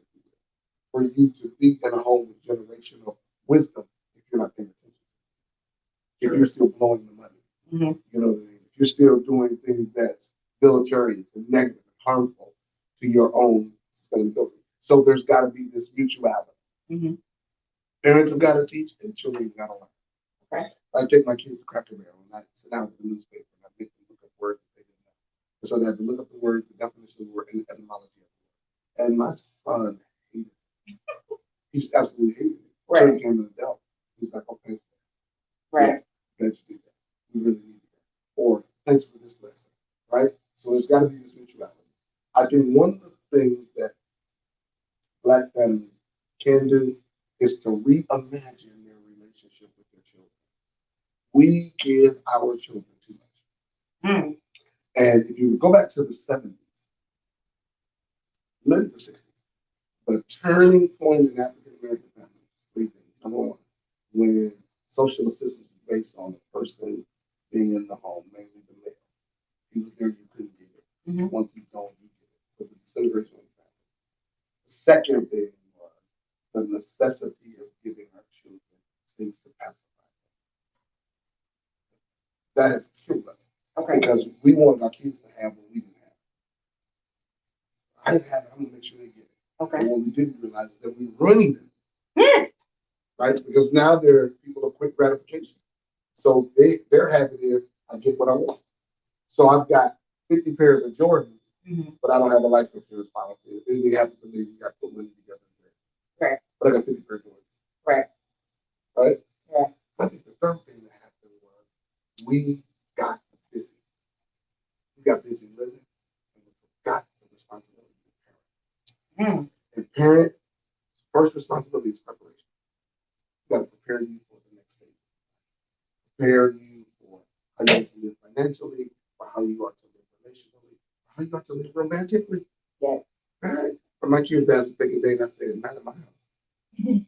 for you to be in a home with generational wisdom if you're not paying attention. If you're still blowing the money, you know what I mean? If you're still doing things that's deleterious and negative and harmful to your own sustainability. So there's got to be this mutuality. Parents have got to teach, and children have got to learn. Okay. I take my kids to Cracker Barrel, and I sit down with the newspaper, and I make them look up words that they didn't know. And so they have to look up the word, the definition of the word, and the etymology of the word. And my son hated it. He's absolutely hated it. Right. So he became an adult. He's like, okay, right. Yeah, glad you did that. We really needed that. Or thanks for this lesson, right? So there's got to be this mutuality. I think one of the things that Black families can do is to reimagine their relationship with their children. We give our children too much. And if you go back to the 70s, maybe the 60s, the turning point in African American families, three things. Number one, when social assistance was based on the person being in the home, mainly the male. He was there, you couldn't get it. Once he's gone, you get it. So the disintegration of the family. The second thing was the necessity of giving our children things to pacify them. That has killed us. Okay. Because we wanted our kids to have what we didn't have. I didn't have it, I'm gonna make sure they get it. Okay. And what we didn't realize is that we were ruining them. Right? Because now they're people of quick gratification. So their habit is I get what I want. So I've got 50 pairs of Jordans, but I don't have a life insurance policy. If anything happens to me, you got to put money together. Right. But I got 50 pairs of Jordans. Right. Right? Yeah. I think the third thing that happened was we got busy. We got busy living, and we forgot the responsibility of parent. And parent, first responsibility is preparation. We got to prepare you for the next stage. Prepare you for how you are to live financially, for how you are to live relationally, for how you are to live romantically. Yeah. Right. For my kids asked to take a date, I said, not in my house.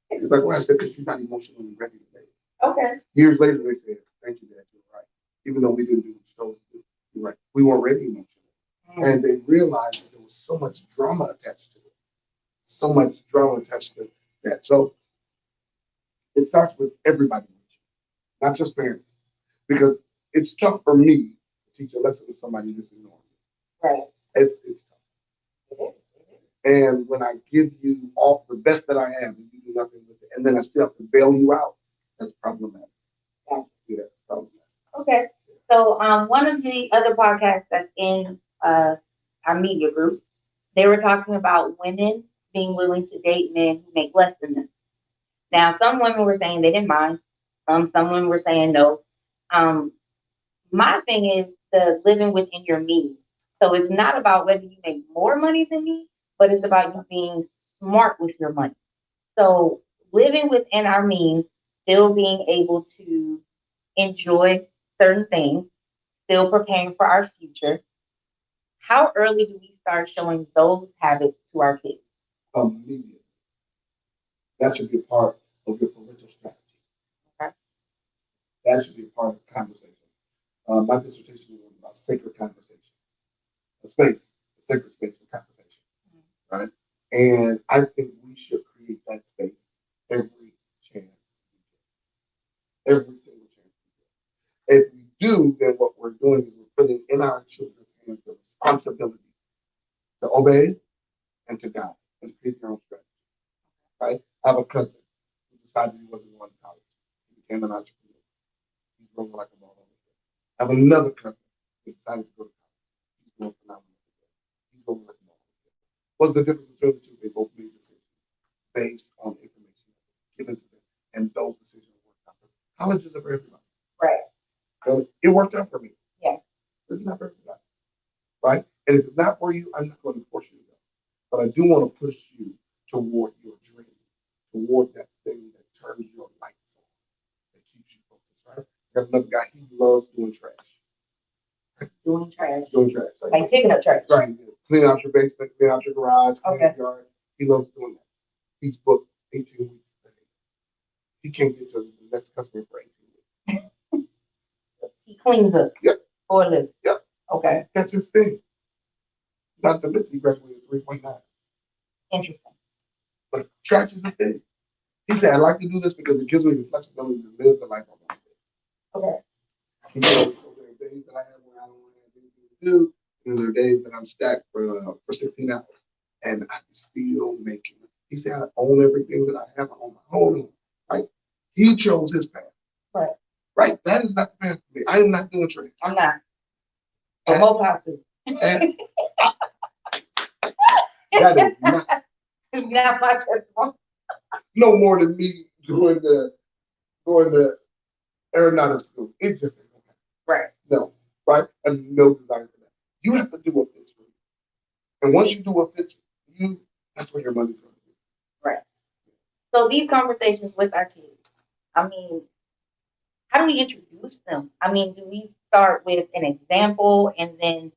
It's like, well, I said, because you're not emotionally ready to date. Okay. Years later, they said, thank you, Dad, you're right. Even though we didn't do what you're supposed to do, you're right. We weren't ready emotionally. And they realized that there was so much drama attached to it. So much drama attached to that. So it starts with everybody, not just parents. Because it's tough for me to teach a lesson to somebody that's ignoring me. Right. It's tough. And when I give you all the best that I have and you do nothing with it, and then I still have to bail you out, that's problematic. Yeah, that's problematic. Okay. So one of the other podcasts that's in our media group, they were talking about women being willing to date men who make less than them. Now, some women were saying they didn't mind. Some women were saying no. Um, my thing is the living within your means. So it's not about whether you make more money than me, but it's about you being smart with your money. So living within our means, still being able to enjoy certain things, still preparing for our future. How early do we start showing those habits to our kids? Immediately. That should be a part of your parental strategy. Okay. That should be a part of the conversation. My dissertation was about sacred conversation, a space, a sacred space for conversation, right? And I think we should create that space every chance, every single chance. If we do, then what we're doing is we're putting in our children's hands the responsibility to obey and to guide and to create their own strategy, right? I have a cousin who decided he wasn't going to college. He became an entrepreneur. He's growing like a ball. I have another cousin who decided to go to college. He's doing phenomenal. He's going like a ball. What's the difference between the two? They both made decisions based on information given to them, and those decisions worked out. Colleges are for everybody. Right. So it worked out for me. Yeah. It's not for everybody, right? And if it's not for you, I'm not going to force you to go. But I do want to push you toward your dream, toward that thing that turns your lights on, that keeps you focused, right? Got another guy, he loves doing trash. Doing trash. Doing trash. Like picking up trash. Right. Clean out your basement, clean out your garage, clean Okay. your yard. He loves doing that. He's booked 18 weeks a day. He can't get to the next customer for 18 weeks. He cleans up. Yep. For a living. Yep. Okay. That's his thing. Not the list, he graduated 3.9. Interesting. But trash is his thing. He said, I like to do this because it gives me the flexibility to live the life I want to live. Okay. He said, so there are days that I have where I don't have anything to do, and there are days that I'm stacked for 16 hours, and I'm still making it. He said, I own everything that I have on my own. Right? He chose his path. Right. Right? That is not the path for me. I am not doing trade. I'm not. I hope I do. That is not. Not my testimony. No more than me going to aeronautics school. It just ain't gonna happen. Right. No, right? And no desire for that. You have to do what fits for you. And once you do what fits for you, that's where your money's going to be. Right. So these conversations with our kids, I mean, how do we introduce them? I mean, do we start with an example and then,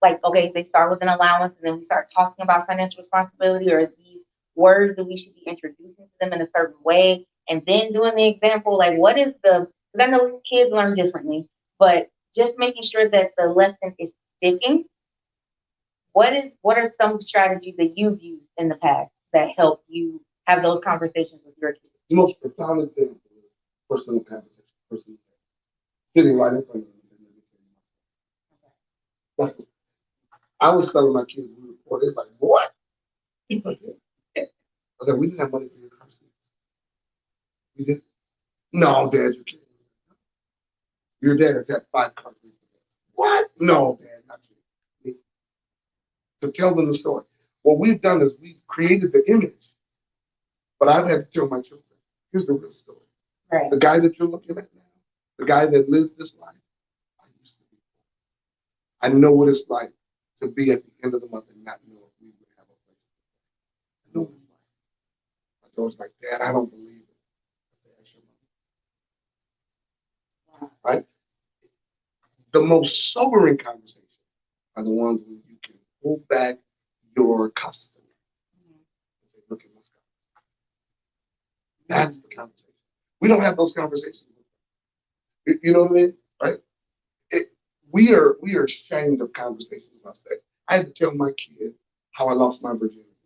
like, okay, they start with an allowance and then we start talking about financial responsibility, or these words that we should be introducing to them in a certain way and then doing the example? Like, what is the, because I know kids learn differently, but just making sure that the lesson is sticking. What are some strategies that you've used in the past that help you have those conversations with your kids? The most profound example is personal conversation, personal sitting right in front of them and saying, let me tell you myself. I was telling my kids, we were they're like, what? I said, we didn't have money for your car seats. We did? No, Dad, you can't. Your dad has had 5 cars. What? No, Dad, not you. To tell them the story. What we've done is we've created the image, but I've had to tell my children, here's the real story. Right. The guy that you're looking at now, the guy that lives this life, I used to be. I know what it's like to be at the end of the month and not know if we would have a place. I know what it's like. My daughter's like, Dad, I don't believe it. I say, that's your money. Right? The most sobering conversations are the ones where you can pull back your customer and say, look at this guy. That's the conversation. We don't have those conversations. You know what I mean? Right? We are ashamed of conversations about sex. I had to tell my kids how I lost my virginity.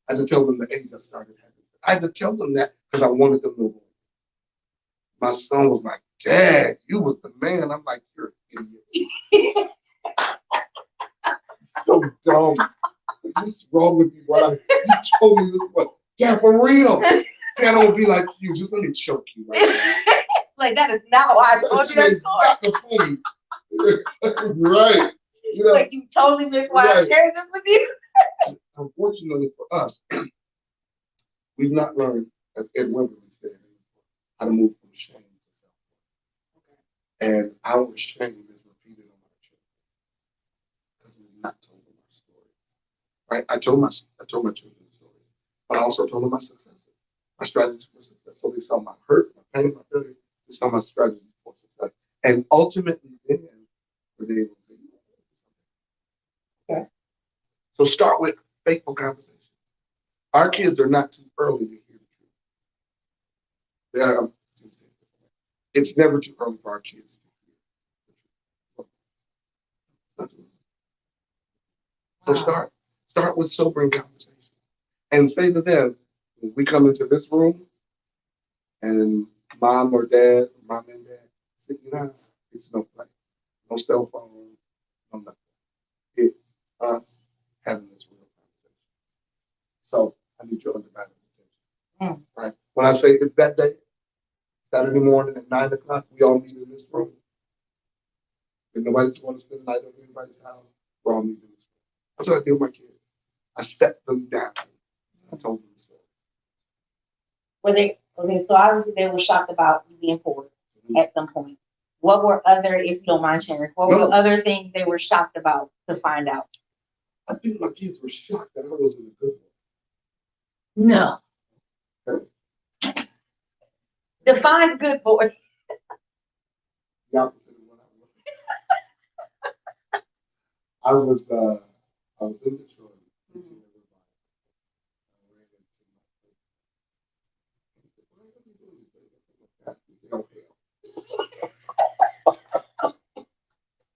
I had to tell them the age I started having sex. I had to tell them that because I wanted them to know. My son was like, Dad, you was the man. I'm like, you're an idiot. So dumb. What's wrong with you? You told me this one. Dad, for real. Dad, I would be like you. Just let me choke you right now. Like, that is not why I told you that story. Right. You know, like, you totally missed why I shared this with you. Unfortunately for us, we've not learned, as Ed Wimberly said, how to move from shame to And our shame is repeated on our children because we've not told them our story. Right? I told my children stories, but I also told them my successes, my strategies for success. So they saw my hurt, my pain, my failure. They saw my strategies for success, and ultimately, then were they able to say, okay. So start with faithful conversations. Our kids are not too early to hear the truth. It's never too early for our kids to hear the truth. So start with sobering conversations and say to them, when we come into this room and mom or dad, mom and dad, sit down, it's no play, no cell phone, no nothing. It's us having this real conversation. So I need your undivided attention. Right? When I say it's that day, Saturday morning at 9 o'clock, we all meet in this room. If nobody's want to spend the night at anybody's house, we're all meeting in this room. That's what I do with my kids. I set them down. I told them the story. Were they okay? So obviously they were shocked about you being poor at some point. What were other, if you don't mind sharing, what were other things they were shocked about to find out? I think my kids were shocked that I wasn't a good one. No. Okay. Define good boy. The opposite of what I was. I was in Detroit.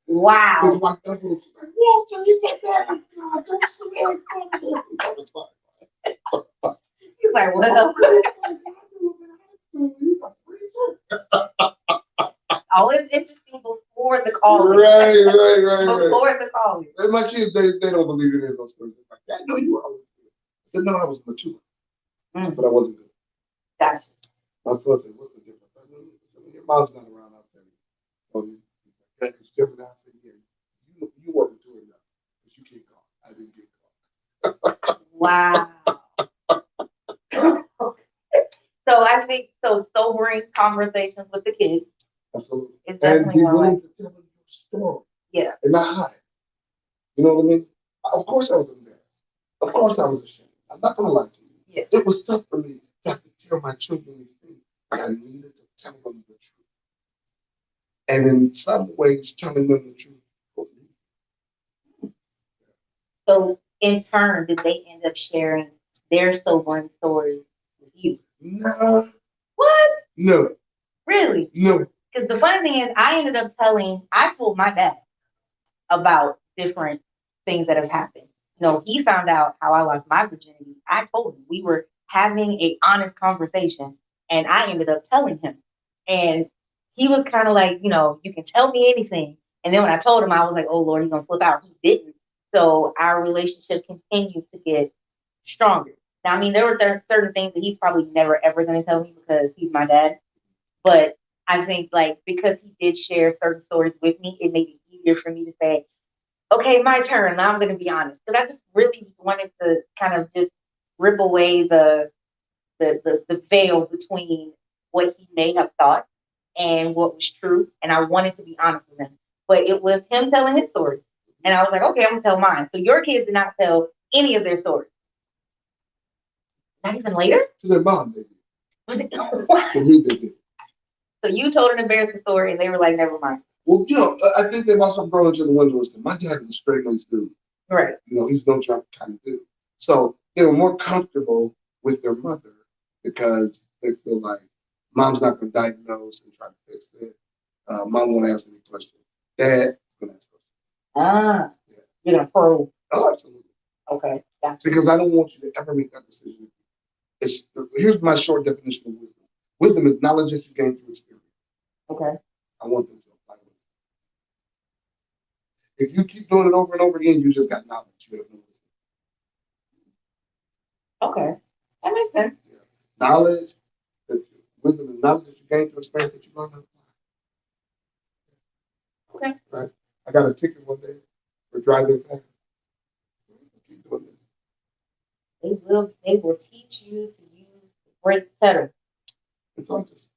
Wow. Walter, you said that. God, don't swear. He's like, well. Always interesting before the calling. Right. Before the calling. And my kids, they don't believe it is those stories. Like, I know you were always good. I said, no, I was mature. But I wasn't good. Gotcha. My son said, what's the difference? I said, when your mom's not around, I'll tell you. So it's different. I said, yeah, you weren't mature enough. But you can't call. I didn't get called. Wow. So I think sobering conversations with the kids. Absolutely. Is definitely and be willing to tell them your story. Yeah. And not hide. You know what I mean? Of course I was embarrassed. Of course I was ashamed. I'm not gonna lie to you. Yeah. It was tough for me to have to tell my children these things, but I needed to tell them the truth. And in some ways, telling them the truth for me. So in turn, did they end up sharing their sobering stories with you? No. What? No. Really? No. Because the funny thing is, I told my dad about different things that have happened. You know, he found out how I lost my virginity. I told him. We were having an honest conversation, and I ended up telling him. And he was kind of like, you know, you can tell me anything. And then when I told him, I was like, oh, Lord, he's going to flip out. He didn't. So our relationship continued to get stronger. Now, I mean, there were certain things that he's probably never, ever going to tell me because he's my dad. But I think, like, because he did share certain stories with me, it made it easier for me to say, okay, my turn. Now I'm going to be honest. Because I just really just wanted to kind of just rip away the veil between what he may have thought and what was true. And I wanted to be honest with him. But it was him telling his story. And I was like, okay, I'm going to tell mine. So your kids did not tell any of their stories. Not even later? To their mom, they did. What? To me, they did. So you told an embarrassing story and they were like, never mind. Well, you know, I think they've also grown into the window and said, my dad is a straight-laced dude. Right. You know, he's no junk kind of dude. So they were more comfortable with their mother because they feel like mom's not going to diagnose and try to fix it. Mom won't ask any questions. Dad's going to ask questions. Ah, yeah. You're going to probe. Oh, absolutely. Okay, gotcha. Because I don't want you to ever make that decision. Here's my short definition of wisdom. Wisdom is knowledge that you gain through experience. Okay. I want them to apply wisdom. If you keep doing it over and over again, you just got knowledge. You have no wisdom. Okay, that makes sense. Yeah. Knowledge, wisdom is knowledge that you gain through experience that you learn to apply. Okay. Right. I got a ticket one day for driving fast. Keep doing this. They will teach you to use the brake pedal. It's like just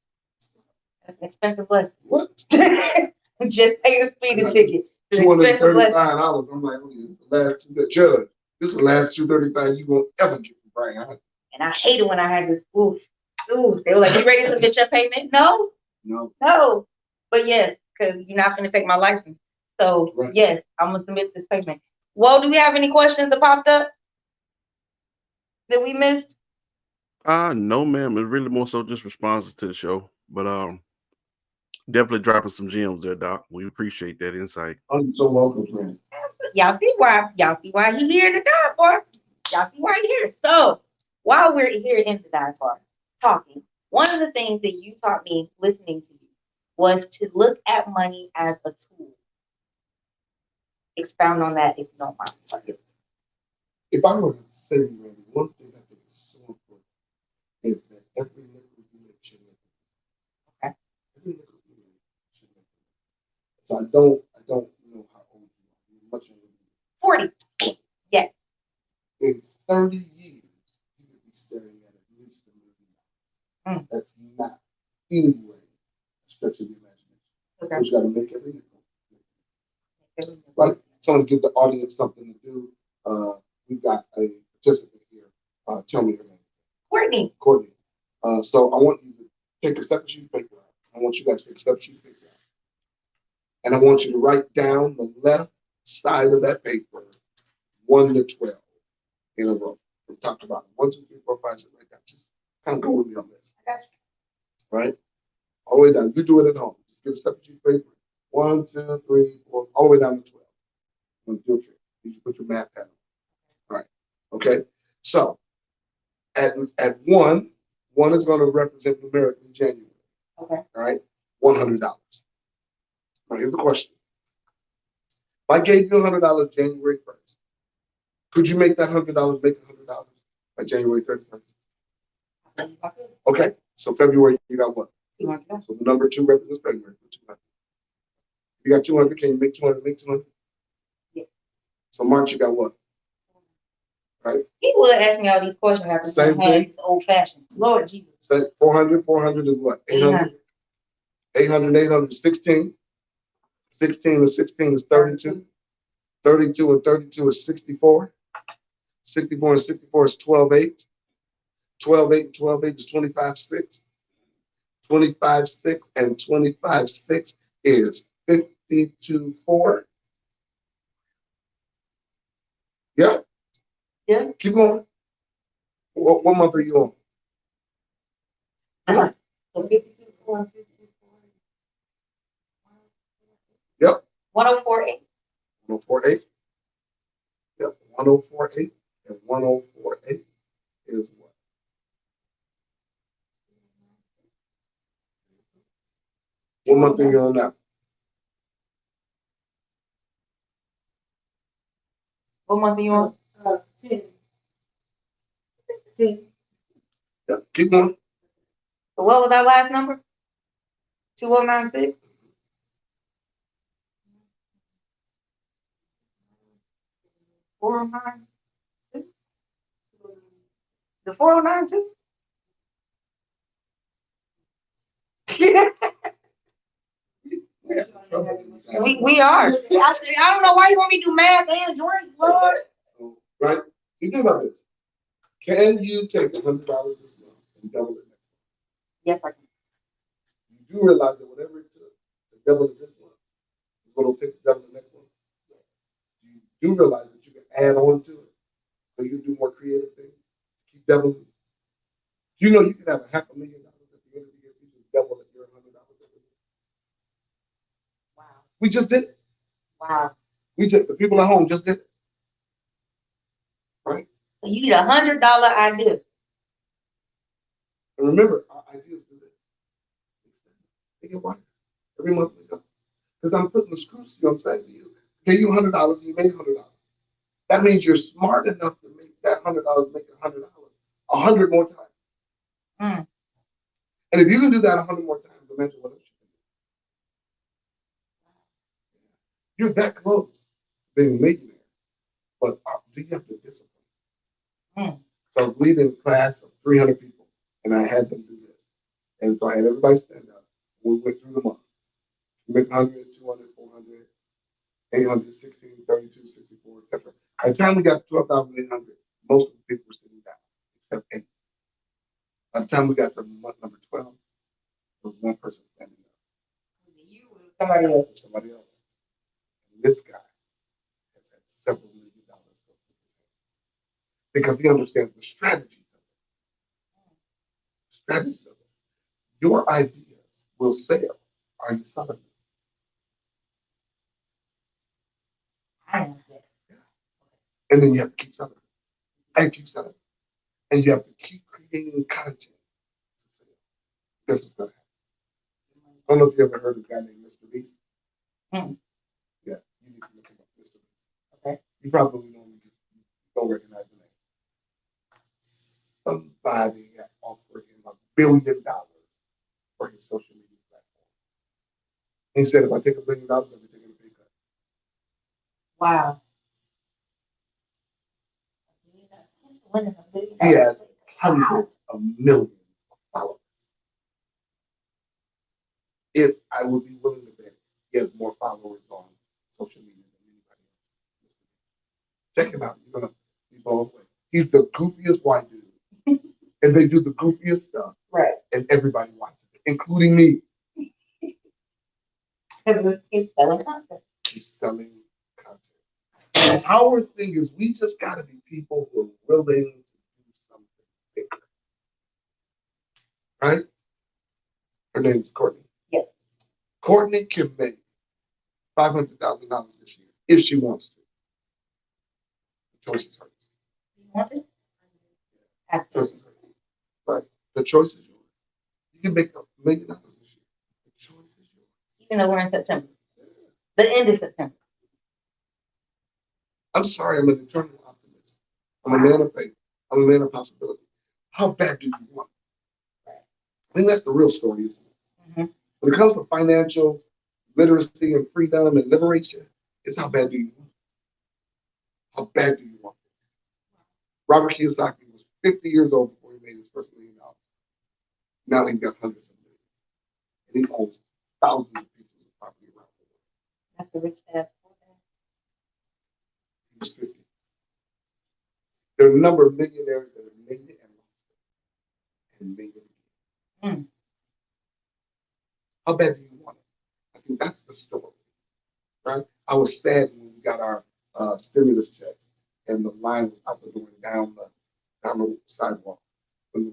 That's an expensive lesson. What? Just pay the speeding ticket. It's an expensive lesson. $235. I'm like, okay, the last two, the judge. This is the last $235 you won't ever get from Brian. And I hate it when I had this. Ooh, they were like, "You ready to submit your payment?" No. But yes, because you're not going to take my license. So right. Yes, I'm gonna submit this payment. Well, do we have any questions that popped up that we missed? No, ma'am. It's really more so just responses to the show. But definitely dropping some gems there, Doc. We appreciate that insight. I'm so welcome, friend. Y'all see why he here in the dive bar. Y'all see why he here. So while we're here in the dive bar talking, one of the things that you taught me listening to you was to look at money as a tool. Expound on that if you don't mind. If I were to say, Randy, one thing I think is so important is that every nickel you make should make it. Okay. Every nickel you make should make it. So I don't know how old you are. You're much younger than me. 40. Yes. In 30 years, you could be staring at least $1 million. That's not anyway a stretch of the imagination. Okay. So you got to make every nickel. Right? So I'm going to give the audience something to do. We've got a participant here. Tell me her name. Courtney. So I want you to take a step of sheet of paper out. I want you guys to take a step of sheet of paper out. And I want you to write down the left side of that paper, 1 to 12 in a row, from top to bottom. 1, 2, 3, 4, 5, 6, right down. Just kind of go with me on this. I got you. Right? All the way down. You do it at home. Just get a step of sheet of paper. 1, 2, 3, 4, all the way down to 12. I'm going to do it for you. You just put your math pad on. All right. Okay. So at 1 is going to represent numerically January. Okay. All right. $100. Now here's the question. If I gave you $100 January 1st, could you make that $100 make $100 by January 31st? Okay. So February, you got what? 200. So the number 2 represents February. 200. You got 200. Can you make 200? Make 200? Yeah. So March, you got what? Right? He would ask me all these questions after saying, "Hey, it's old fashioned." Lord Jesus. So 400. 400 is what? 800. 800. 800 is 16. 16 and 16 is 32. 32 and 32 is 64. 64 and 64 is 12, 8. 12, 8 and 12, 8 is 25, 6. 25, 6 and 25, 6 is 52, 4. Yeah. Yeah. Keep going. What month are you on? So 52, 4, 52, 4. Yep. 1048. 1048. Yep. 1048. And 1048 is what? What month are you on now? What month are you on? 10. 10. Yep. Keep going. So what was our last number? 2096? $409? The 4092? We are. I don't know why you want me to do math and drink, Lord. Right? You think about this. Can you take $100 this month and double it next month? Yes, I can. You do realize that whatever it took to double it this month is what it'll take to double it next month. You do realize that you can add on to it, so you do more creative things. Keep doubling. You know you can have $500,000 at the end of the year. You can double it your $100 every year. Wow. We just did it. Wow. The people at home just did it. Right? So you need $100 idea. And remember, our ideas do this. They get wider. Every month we go. Because I'm putting the screws to you. I'm saying to you, pay you $100 and you made $100. That means you're smart enough to make that $100 make it $100 100 more times. Mm. And if you can do that 100 more times, imagine what else you can do. You're that close to being a millionaire, but do you have the discipline? Mm. So I was leading a class of 300 people, and I had them do this. And so I had everybody stand up, We went through the month. We make 100, 200, 400, 800, 16, 32, 64, etc. By the time we got 12,800, most of the people were sitting down, except 8. By the time we got to month number 12, there was one person standing up. You or somebody else. Somebody else. And this guy has had several $1 million go through his hands because he understands the strategies of it. Strategies of it. Your ideas will sell. Are you selling them? I don't know. And then you have to keep selling it. And keep selling it. And you have to keep creating content to sell. Guess what's going to happen? I don't know if you ever heard of a guy named Mr. Beast. Hmm. Yeah, you need to look him up, Mr. Beast. Okay. You probably know him, just don't recognize the name. Somebody had offered him $1 billion for his social media platform. He said, if I take $1 billion, I'll be taking a pay cut. Wow. He has hundreds of millions of followers. If I would be willing to bet he has more followers on social media than anybody else. Check him out. You're gonna be blown away. He's the goofiest white dude. And they do the goofiest stuff. Right. And everybody watches it, including me. Because he's selling content. He's selling content. And our thing is we just gotta be people who are willing to do something bigger. Right? Her name's Courtney. Yes. Courtney can make $500,000 this year if she wants to. The choice is hers. You want it? The choice is hers. Right. The choice is yours. You can make $1 million this year. The choice is yours. Even though we're in September. The end of September. I'm sorry, I'm an eternal optimist. I'm a man of faith. I'm a man of possibility. How bad do you want it? I think that's the real story, isn't it? Mm-hmm. When it comes to financial literacy and freedom and liberation, it's how bad do you want it? How bad do you want it? Robert Kiyosaki was 50 years old before he made his first $1 million. Now he's got hundreds of millions. And he owns thousands of pieces of property around the world. That's the rich ass. He was 50. There are a number of millionaires that have made it and lost it. And made it again. How bad do you want it? I think that's the story. Right? I was sad when we got our stimulus checks and the line was out the door and down the sidewalk. I was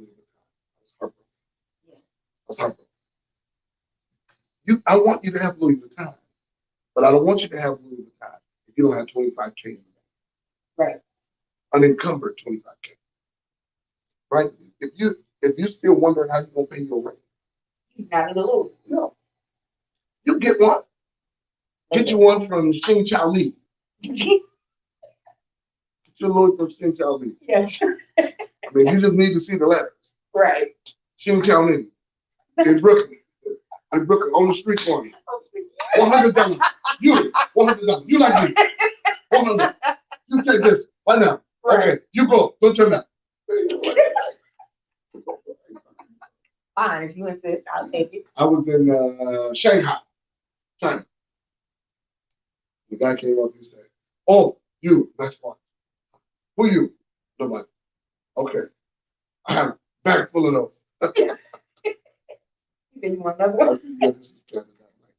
heartbroken. Yeah. I was heartbroken. I want you to have Louis Vuitton, but I don't want you to have Louis Vuitton if you don't have 25K in the bank. Right. Unencumbered 25K. Right? If you're still wondering how you're gonna pay your rent, you're not in the loop. No. You get one. Get you one from Xing Chao Li. Get your Louis from Xing Chao Li. Yes. I mean, you just need to see the letters. Right. Xing Chao Li in Brooklyn. In Brooklyn, on the street corner. $100. You, $100. You like this. 100. You take this right now. Right. Okay, you go. Don't turn back. Fine, if you insist, I'll take it. I was in Shanghai, China. The guy came up and said, "Oh, you, nice one. Who are you?" Nobody. Okay. I have a bag full of those. You want another one? I said, yeah, this is kind of not like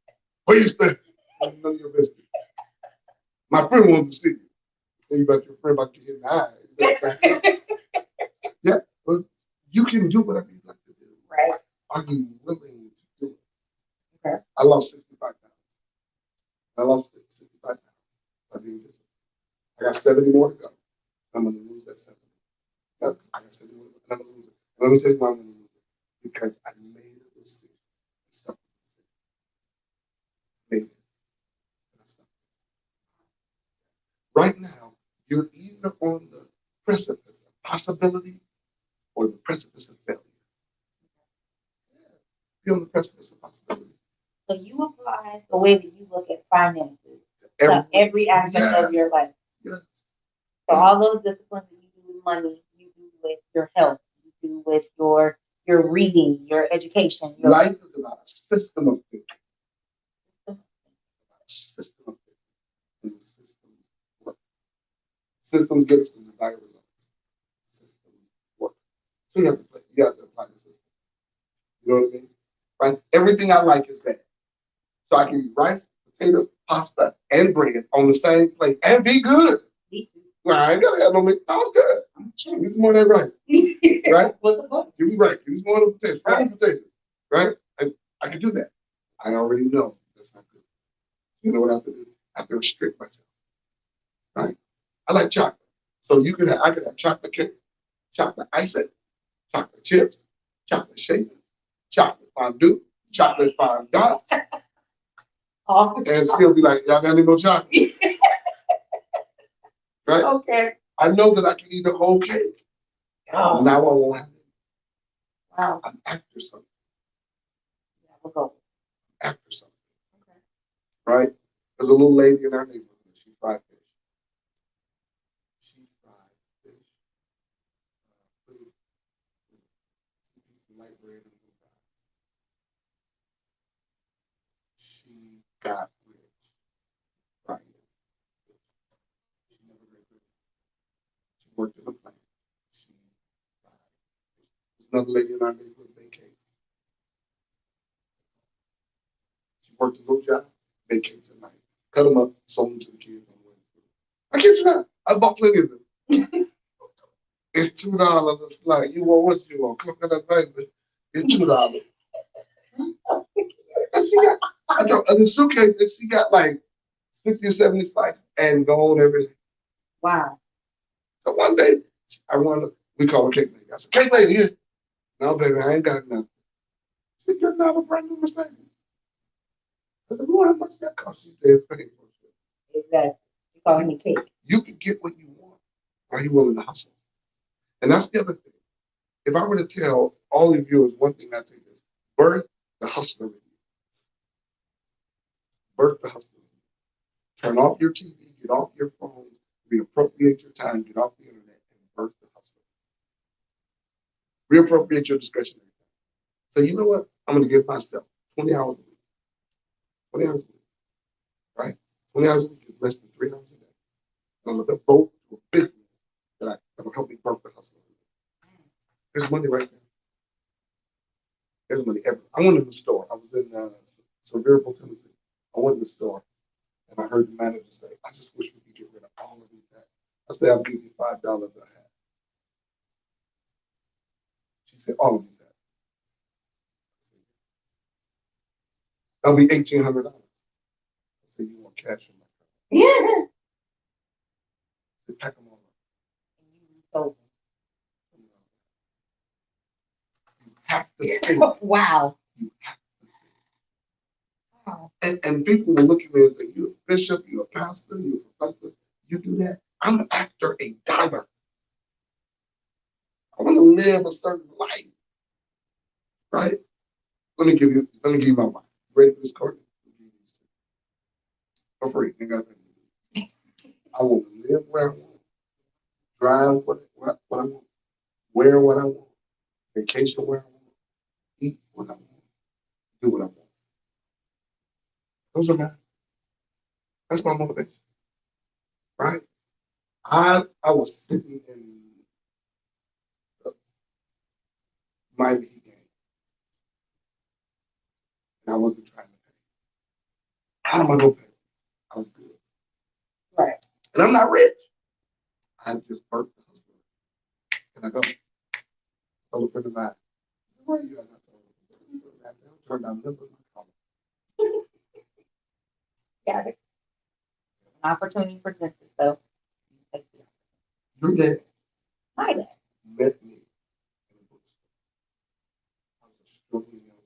that. Where you stay? None of your business. My friend wants to see you. Think about your friend about to get in the eye. Yeah, but you can do whatever you like to do. Right. Are you willing to do it? Okay. I lost 65 pounds. I lost 65 pounds by being disciplined. I got 70 more to go. I'm going to lose that 70. I got 70 more to go. I'm going to lose it. Let me tell you why I'm going to lose it. Because I made a decision. Made it. Right now, you're either on the precipice of possibility or the precipice of failure. You're on the precipice of possibility. So you apply the way that you look at finances to every aspect of your life. Yes. So all those disciplines that you do with money, you do with your health, you do with your your reading, your education. Your Life is about a system of thinking. A system of thinking. And the systems work. Systems get us the desired results. Systems work. So you have to apply the system. You know what I mean? Right? Everything I like is bad. So I can eat rice, potatoes, pasta, and bread on the same plate and be good. Well, I ain't gotta have no meat. I'm good. Give me some more of that rice. Right? What's the point? Give me rice. Give me some more of the potatoes. Fried potatoes. Right? I can do that. I already know that's not good. You know what I have to do? I have to restrict myself. Right? I like chocolate. So I could have chocolate cake, chocolate icing, chocolate chips, chocolate shaving, chocolate fondue, chocolate fondant, and still be like, y'all got any more chocolate? Right? Okay. I know that I can eat a whole cake. Oh. Now I won't have it. Wow. I'm after something. Yeah, we'll go. After something. Okay. Right? There's a little lady in our neighborhood. She fried fish. She fried fish. Some light bread and some fries. She got rich. Right. She never got rich. She worked in a plant. She fried fish. There's another lady in our neighborhood, baked cakes. She worked a little job, baked cakes at night. Cut them up, sold them to the kids on Wednesday. I kid you not. I bought plenty of them. It's $2. It's like, you want what you want? Cook that baby. It's $2. And she got, in the suitcase, and she got like 60 or 70 slices and gold everything. Wow. So one day, we call her Cake Lady. I said, Cake Lady, here. No, baby, I ain't got nothing. She just not a brand new Mercedes. I said, well, how much that cost? She said, it's paying for it. Exactly. You calling me cake. You can get what you want. Are you willing to hustle? And that's the other thing. If I were to tell all of you is one thing I take is birth the hustler in you. Birth the hustler in you. Turn off your TV, get off your phone, reappropriate your time, get off the internet, and birth the hustler. Reappropriate your discretionary time. So you know what? I'm going to give myself 20 hours a week. 20 hours a week. Right? 20 hours a week is less than 3 hours a day. I'm going to devote to a business that will help me birth the hustler. There's money right there. There's money everywhere. I went to the store. I was in Sevierville, Tennessee. I went to the store and I heard the manager say, I just wish we could get rid of all of these hats. I said, I'll give you $5 a hat. She said, all of these hats. That'll be $1,800. I said, you want cash in my car? Yeah. I said, pack them all up. You have to think. Wow. You have to think. Wow. And people will look at me and say, you're a bishop, you're a pastor, you're a professor, you do that. I'm after $1. I want to live a certain life. Right? Let me give you my mind. Ready for this, Courtney? For free. I want to live where I want, drive what I want, wear what I want, vacation where I want, eat what I want, do what I want. Those are mine. That's my motivation. Right? I was sitting in the Miami Heat game, and I wasn't trying to pay. How am I going to pay? I was good. Right. And I'm not rich. I just worked the hustle. Can I go? Told a friend of mine, where are you at? I turned down the number of my collar. Got it. An opportunity presents itself. Your dad. My dad. Met me in the bookstore. I was a struggling young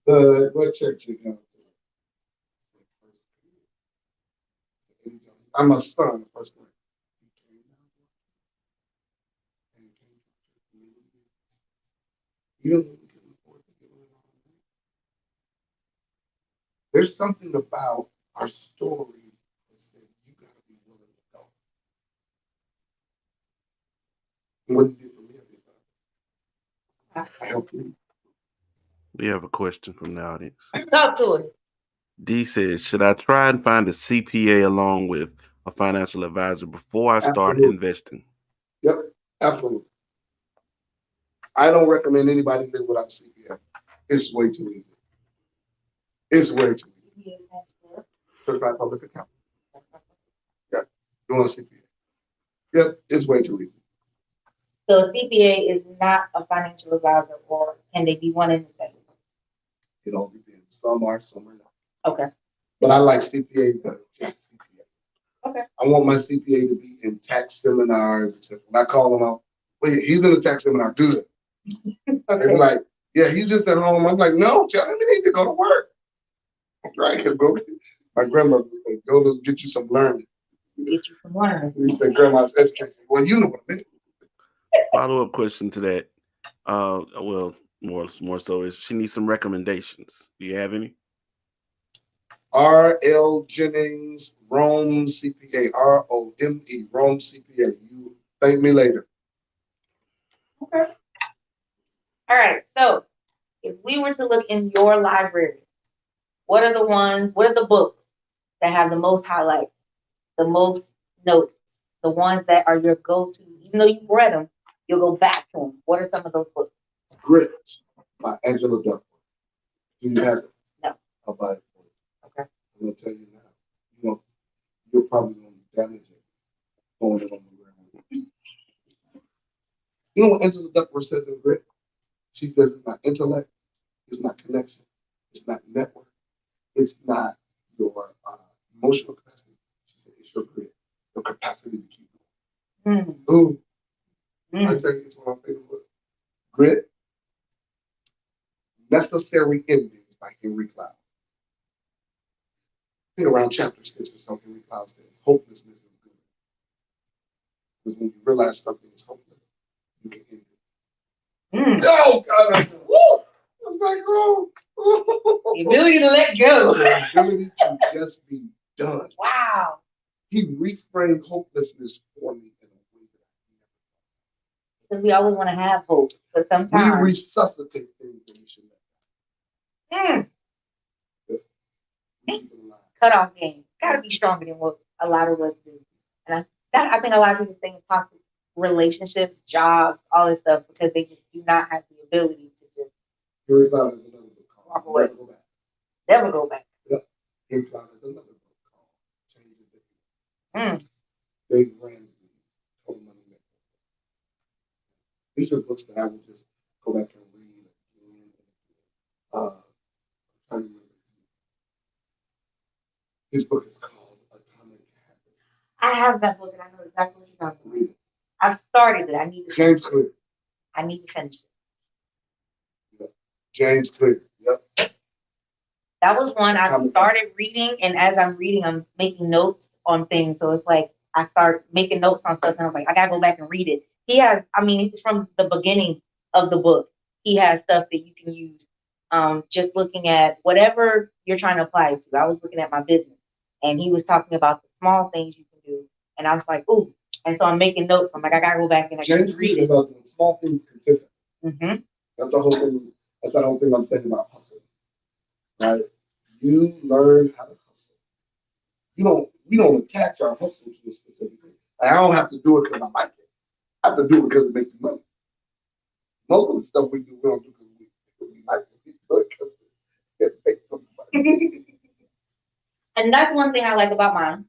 guy. What church you go to? I'm a son, first grade. Even though we can afford to give it all away. There's something about our stories that says you gotta be willing to go. And what you did for me, I helped you. We have a question from the audience. Talk to it. D says, should I try and find a CPA along with a financial advisor before I start Absolutely. investing? Yep, absolutely. I don't recommend anybody live without a CPA. It's way too easy. It's way too easy. Certified public accountant. Yeah, doing a CPA. Yep, it's way too easy. So a CPA is not a financial advisor, or can they be one in the same? It all depends. Some are, some are not. Okay. But I like CPAs that are just CPAs. Okay. I want my CPA to be in tax seminars, except when I call him out, wait, he's in a tax seminar, good. Okay. They're like, yeah, he's just at home. I'm like, no, tell him he need to go to work. Right? Go. My grandmother would say, go to get you some learning. Get you some learning. You say grandma's education. Well, you know what I mean. Follow-up question to that. Well, more so is she needs some recommendations. Do you have any? R.L. Jennings, Rome CPA. R-O-M-E, Rome CPA. You thank me later. Okay. All right. So if we were to look in your library, what are the books that have the most highlights, the most notes, the ones that are your go-to? Even though you've read them, you'll go back to them. What are some of those books? Grit by Angela Duckworth. Do you have it? No. I'll buy it for you. Okay. I'm going to tell you now. You're probably going to damage it. Throwing it on the ground. You know what Angela Duckworth says in Grit? She says it's not intellect, it's not connection, it's not network, it's not your emotional capacity. She said it's your grit, your capacity to keep going. Ooh. I tell you, it's one of my favorite books. Grit, Necessary Endings by Henry Cloud. I think around chapter 6 or something, Henry Cloud says, hopelessness is good. Because when you realize something is hopeless, you can end it. Oh, God, I was like, oh. The ability to let go. The ability to just be done. Wow. He reframed hopelessness for me in a way that Because we always want to have hope, but we sometimes resuscitate things that we should let go. Keep it alive. cut off game. Got to be stronger than what a lot of us do. And I think a lot of people think toxic relationships, jobs, all this stuff, because they just do not have the ability to just Henry Cloud is another book called walk away. Never Go Back. Never go back. Yep. Henry Cloud is another book called Change the Difference. Dave Ramsey, Total Money Maker. These are books that I would just go back and read again. I'm trying to remember. This book is called Atomic Habits. I have that book and I know exactly what you're talking about. Read it. I've started it. I need to James Clear. I need to finish it. Yep. James Clear. Yep. That was one I started reading, and as I'm reading, I'm making notes on things. So it's like I start making notes on stuff, and I'm like, I gotta go back and read it. He has, from the beginning of the book, he has stuff that you can use. Just looking at whatever you're trying to apply it to. I was looking at my business, and he was talking about the small things you can do, and I was like, ooh. And so I'm making notes. I'm like, I gotta go back and I James read it. About doing small things consistent. Mm-hmm. That's the whole thing. That's the whole thing I'm saying about hustle. Right? You learn how to hustle. We don't attach our hustle to a specific thing. I don't have to do it because I like it. I have to do it because it makes me money. Most of the stuff we do, we don't do because we like it. We do it because it makes us money. And that's one thing I like about mine.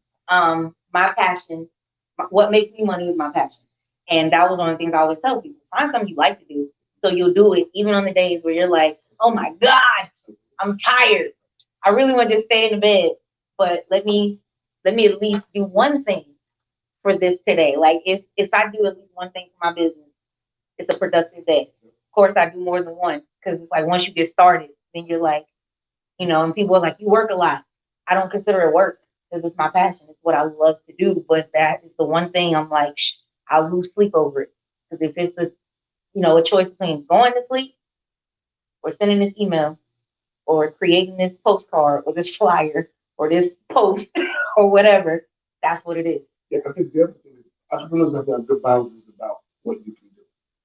My passion, what makes me money is my passion. And that was one of the things I always tell people. Find something you like to do, so you'll do it even on the days where you're like, oh my God, I'm tired. I really want to just stay in the bed, but let me at least do one thing for this today. Like if I do at least one thing for my business, it's a productive day. Of course, I do more than one, because it's like once you get started, then you're like, and people are like, you work a lot. I don't consider it work because it's my passion. It's what I love to do. But that is the one thing I'm like, I'll lose sleep over it. Because if it's a choice between going to sleep or sending this email or creating this postcard or this flyer or this post or whatever, that's what it is. Yeah, I think the other thing is entrepreneurs have to have good boundaries about what you can do.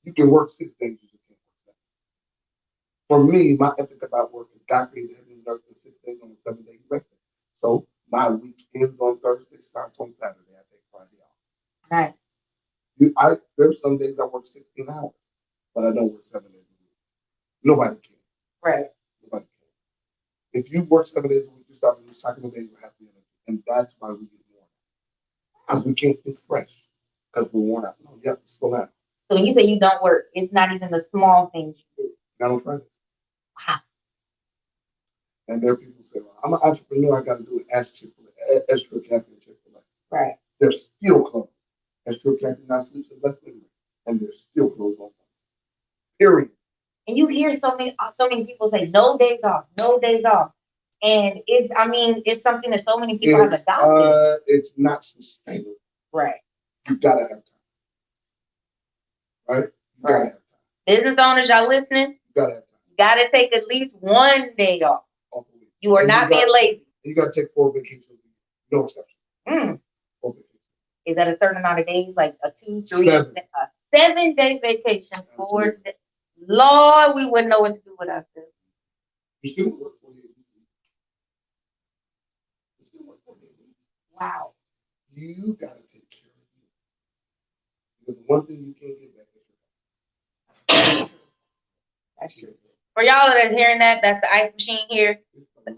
You can work 6 days, you just can't work 7. For me, my ethic about work is God created heaven and earth in 6 days, on the 7th day he rested. So my week ends on Thursday, starts on Saturday. I take Friday off. Nice. There's some days I work 16 hours, but I don't work 7 days a week. Nobody can. Right. Nobody can. If you work 7 days a week, you start to lose cycle of days, you have the energy. And that's why we get worn out. Because we can't think fresh. Because we're worn out. No, you have to slow down. So when you say you don't work, it's not even the small things you do. Not on Fridays. Wow. And there are people who say, well, I'm an entrepreneur, I got to do it. Ask Chick-fil-A, extra caffeine Chick-fil-A. Right. They're still closed. Extra caffeine not sleeps in less than and they're still closed on Sunday. Period. And you hear so many people say no days off, no days off. And it's something that so many people have adopted. It's not sustainable. Right. You gotta have time. Right? You gotta have time. Business owners, y'all listening? You gotta have time. You gotta take at least one day off. You are not being lazy. You gotta take 4 vacations. No exception. 4 vacations. Is that a certain amount of days? Like a 2, 3, 7. a 7-day vacation? 4 days. Lord, we wouldn't know what to do without this. You still work 48 weeks. You still work 48 weeks. Wow. You gotta take care of you. Because one thing you can't get back is That's true. For y'all that are hearing that, that's the ice machine here. I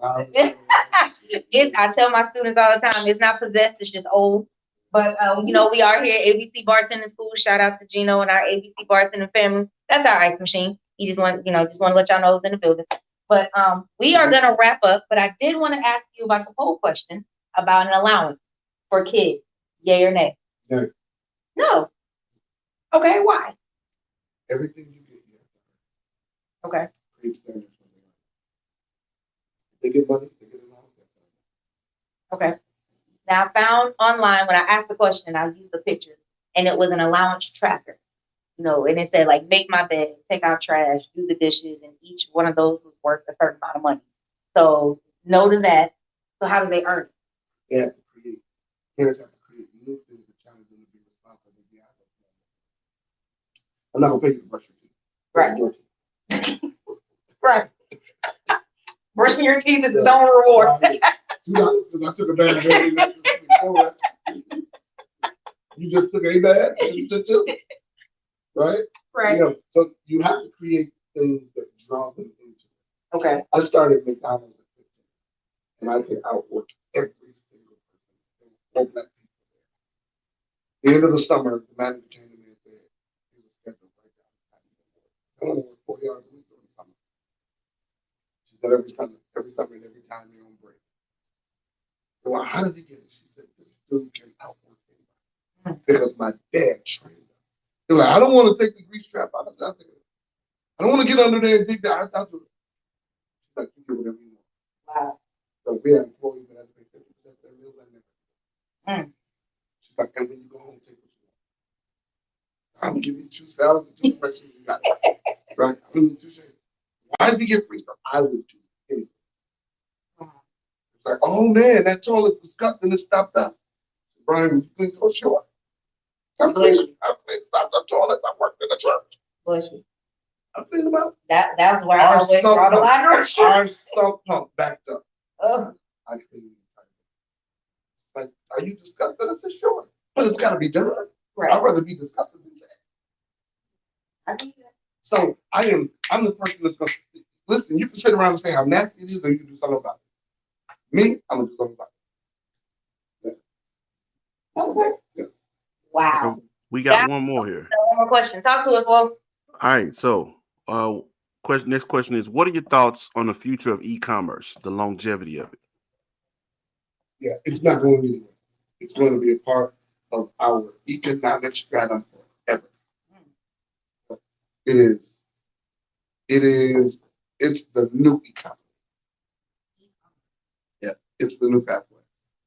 tell my students all the time, it's not possessed, it's just old. But we are here at ABC Bartending School. Shout out to Gino and our ABC Bartending family. That's our ice machine. You just want to let y'all know it's in the building. But we are gonna wrap up. But I did want to ask you about the poll question about an allowance for kids. Yay or nay? No. No. Okay, why? Everything you get, you have to Okay. create standards for them. They get money, they get allowance. Okay. Now I found online when I asked the question, I used the picture, and it was an allowance tracker. And it said like make my bed, take out trash, do the dishes, and each one of those was worth a certain amount of money. So no to that. So how do they earn it? They have to create. Parents have to create new things that challenge them to be responsible behind them. I'm not gonna pay you to brush your teeth. Right. Right. Brushing your teeth is its own reward. $2 because I took a bath every night before. You just took a bath and you just took it. Right? Right. So you have to create things that draw them into it. Okay. I started McDonald's at 15, and I could outwork every single person. There were 4 black people there. At the end of the summer, the manager came to me and said, here's a schedule right down. I only work 40 hours a week during the summer. She said, every summer and every time you're on break. Well, how did you get it? She said, this student can outwork anybody. Because my dad trained us. They're like, I don't want to take the grease trap out. I don't want to get under there and dig that. She's like, you do whatever you want. Wow. So we have employees that have to pay 50% of their meals and everything. She's like, and when you go home, take what you want. I'm gonna give you 2 salads and 2 freshies. You got it. Right? I'm gonna give you 2 shades. Why does he get free stuff? I would do anything. It's like, oh man, that toilet's disgusting. It's stopped up. Brian, would you please go short? I cleaned stopped the toilets. I worked in the church. Bless you. I cleaned them out. That was where I always draw the line. Our sump pump backed up. Oh. I cleaned it. Like, are you disgusted? I said, sure. But it's got to be done. Right. I'd rather be disgusted than sad. I think that. So I'm the person that's going to, listen, you can sit around and say how nasty it is, or you can do something about it. Me, I'm going to do something about it. Yeah. Okay. Yeah. Wow. We got one more here. One more question. Talk to us, Wolf. All right. So, next question is: what are your thoughts on the future of e-commerce, the longevity of it? Yeah, it's not going anywhere. It's going to be a part of our economic stratum forever. It is. It's the new economy. Yeah, it's the new pathway.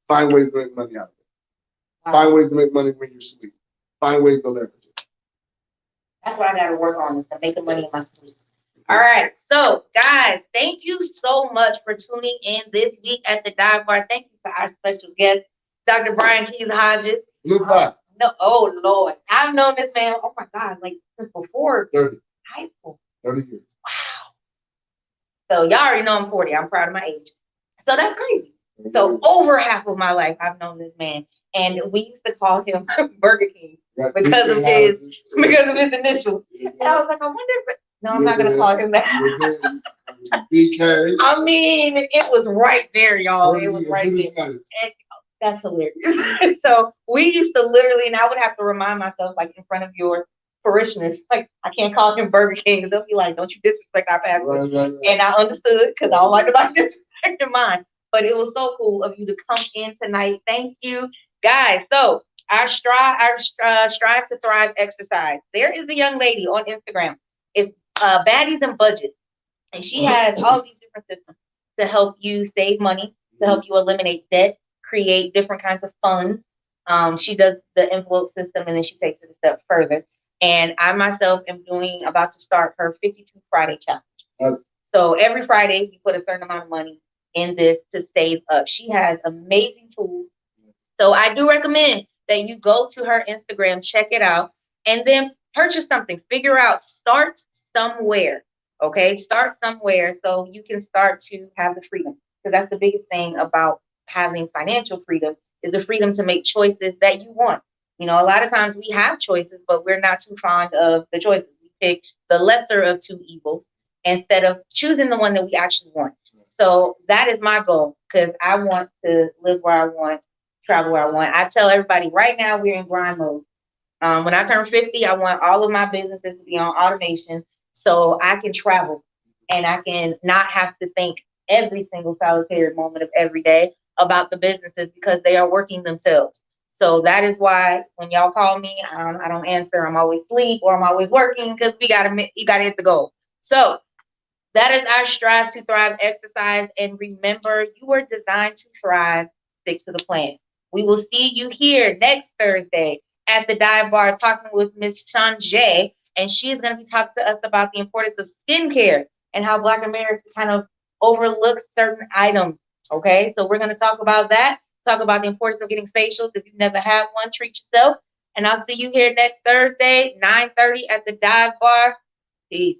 Find ways to make money out of it. Find ways to make money when you sleep. Find ways to leverage it. That's what I got to work on, is to making money in my sleep. All right. So, guys, thank you so much for tuning in this week at the Dive Bar. Thank you to our special guest, Dr. Brian Keys Hodges. Goodbye. No, oh Lord. I've known this man, oh my God, like since before 30, high school. 30 years. Wow. So y'all already know I'm 40. I'm proud of my age. So that's crazy. So over half of my life, I've known this man, and we used to call him Burger King because of his initials. And I was like, I wonder if no, I'm not gonna call him that. BK. I mean, it was right there, y'all. It was right there. And that's hilarious. So we used to literally, and I would have to remind myself, like in front of your parishioners, like I can't call him Burger King, because they'll be like, "Don't you disrespect our pastor?" Right. And I understood because I don't like about disrespecting mine. But it was so cool of you to come in tonight. Thank you, guys. So our strive to thrive exercise. There is a young lady on Instagram. It's Baddies and Budgets, and she has all these different systems to help you save money, to help you eliminate debt, create different kinds of funds. She does the envelope system, and then she takes it a step further. And I myself am about to start her 52 Friday challenge. So every Friday, you put a certain amount of money in this to save up. She has amazing tools. So I do recommend that you go to her Instagram, check it out, and then purchase something. Figure out, start somewhere. Okay, start somewhere so you can start to have the freedom. Because that's the biggest thing about having financial freedom is the freedom to make choices that you want. You know, a lot of times we have choices, but we're not too fond of the choices. We pick the lesser of two evils instead of choosing the one that we actually want. So that is my goal, because I want to live where I want, travel where I want. I tell everybody right now we're in grind mode. When I turn 50, I want all of my businesses to be on automation so I can travel and I can not have to think every single solitary moment of every day about the businesses, because they are working themselves. So that is why when y'all call me, I don't answer. I'm always asleep or I'm always working, because you gotta hit the goal. So that is our strive to thrive exercise. And remember, you were designed to thrive. Stick to the plan. We will see you here next Thursday at the dive bar talking with Miss Sanjay. And she is going to be talking to us about the importance of skincare and how Black America kind of overlooks certain items. Okay, so we're going to talk about that. Talk about the importance of getting facials. If you've never had one, treat yourself. And I'll see you here next Thursday, 9:30 at the dive bar. Peace.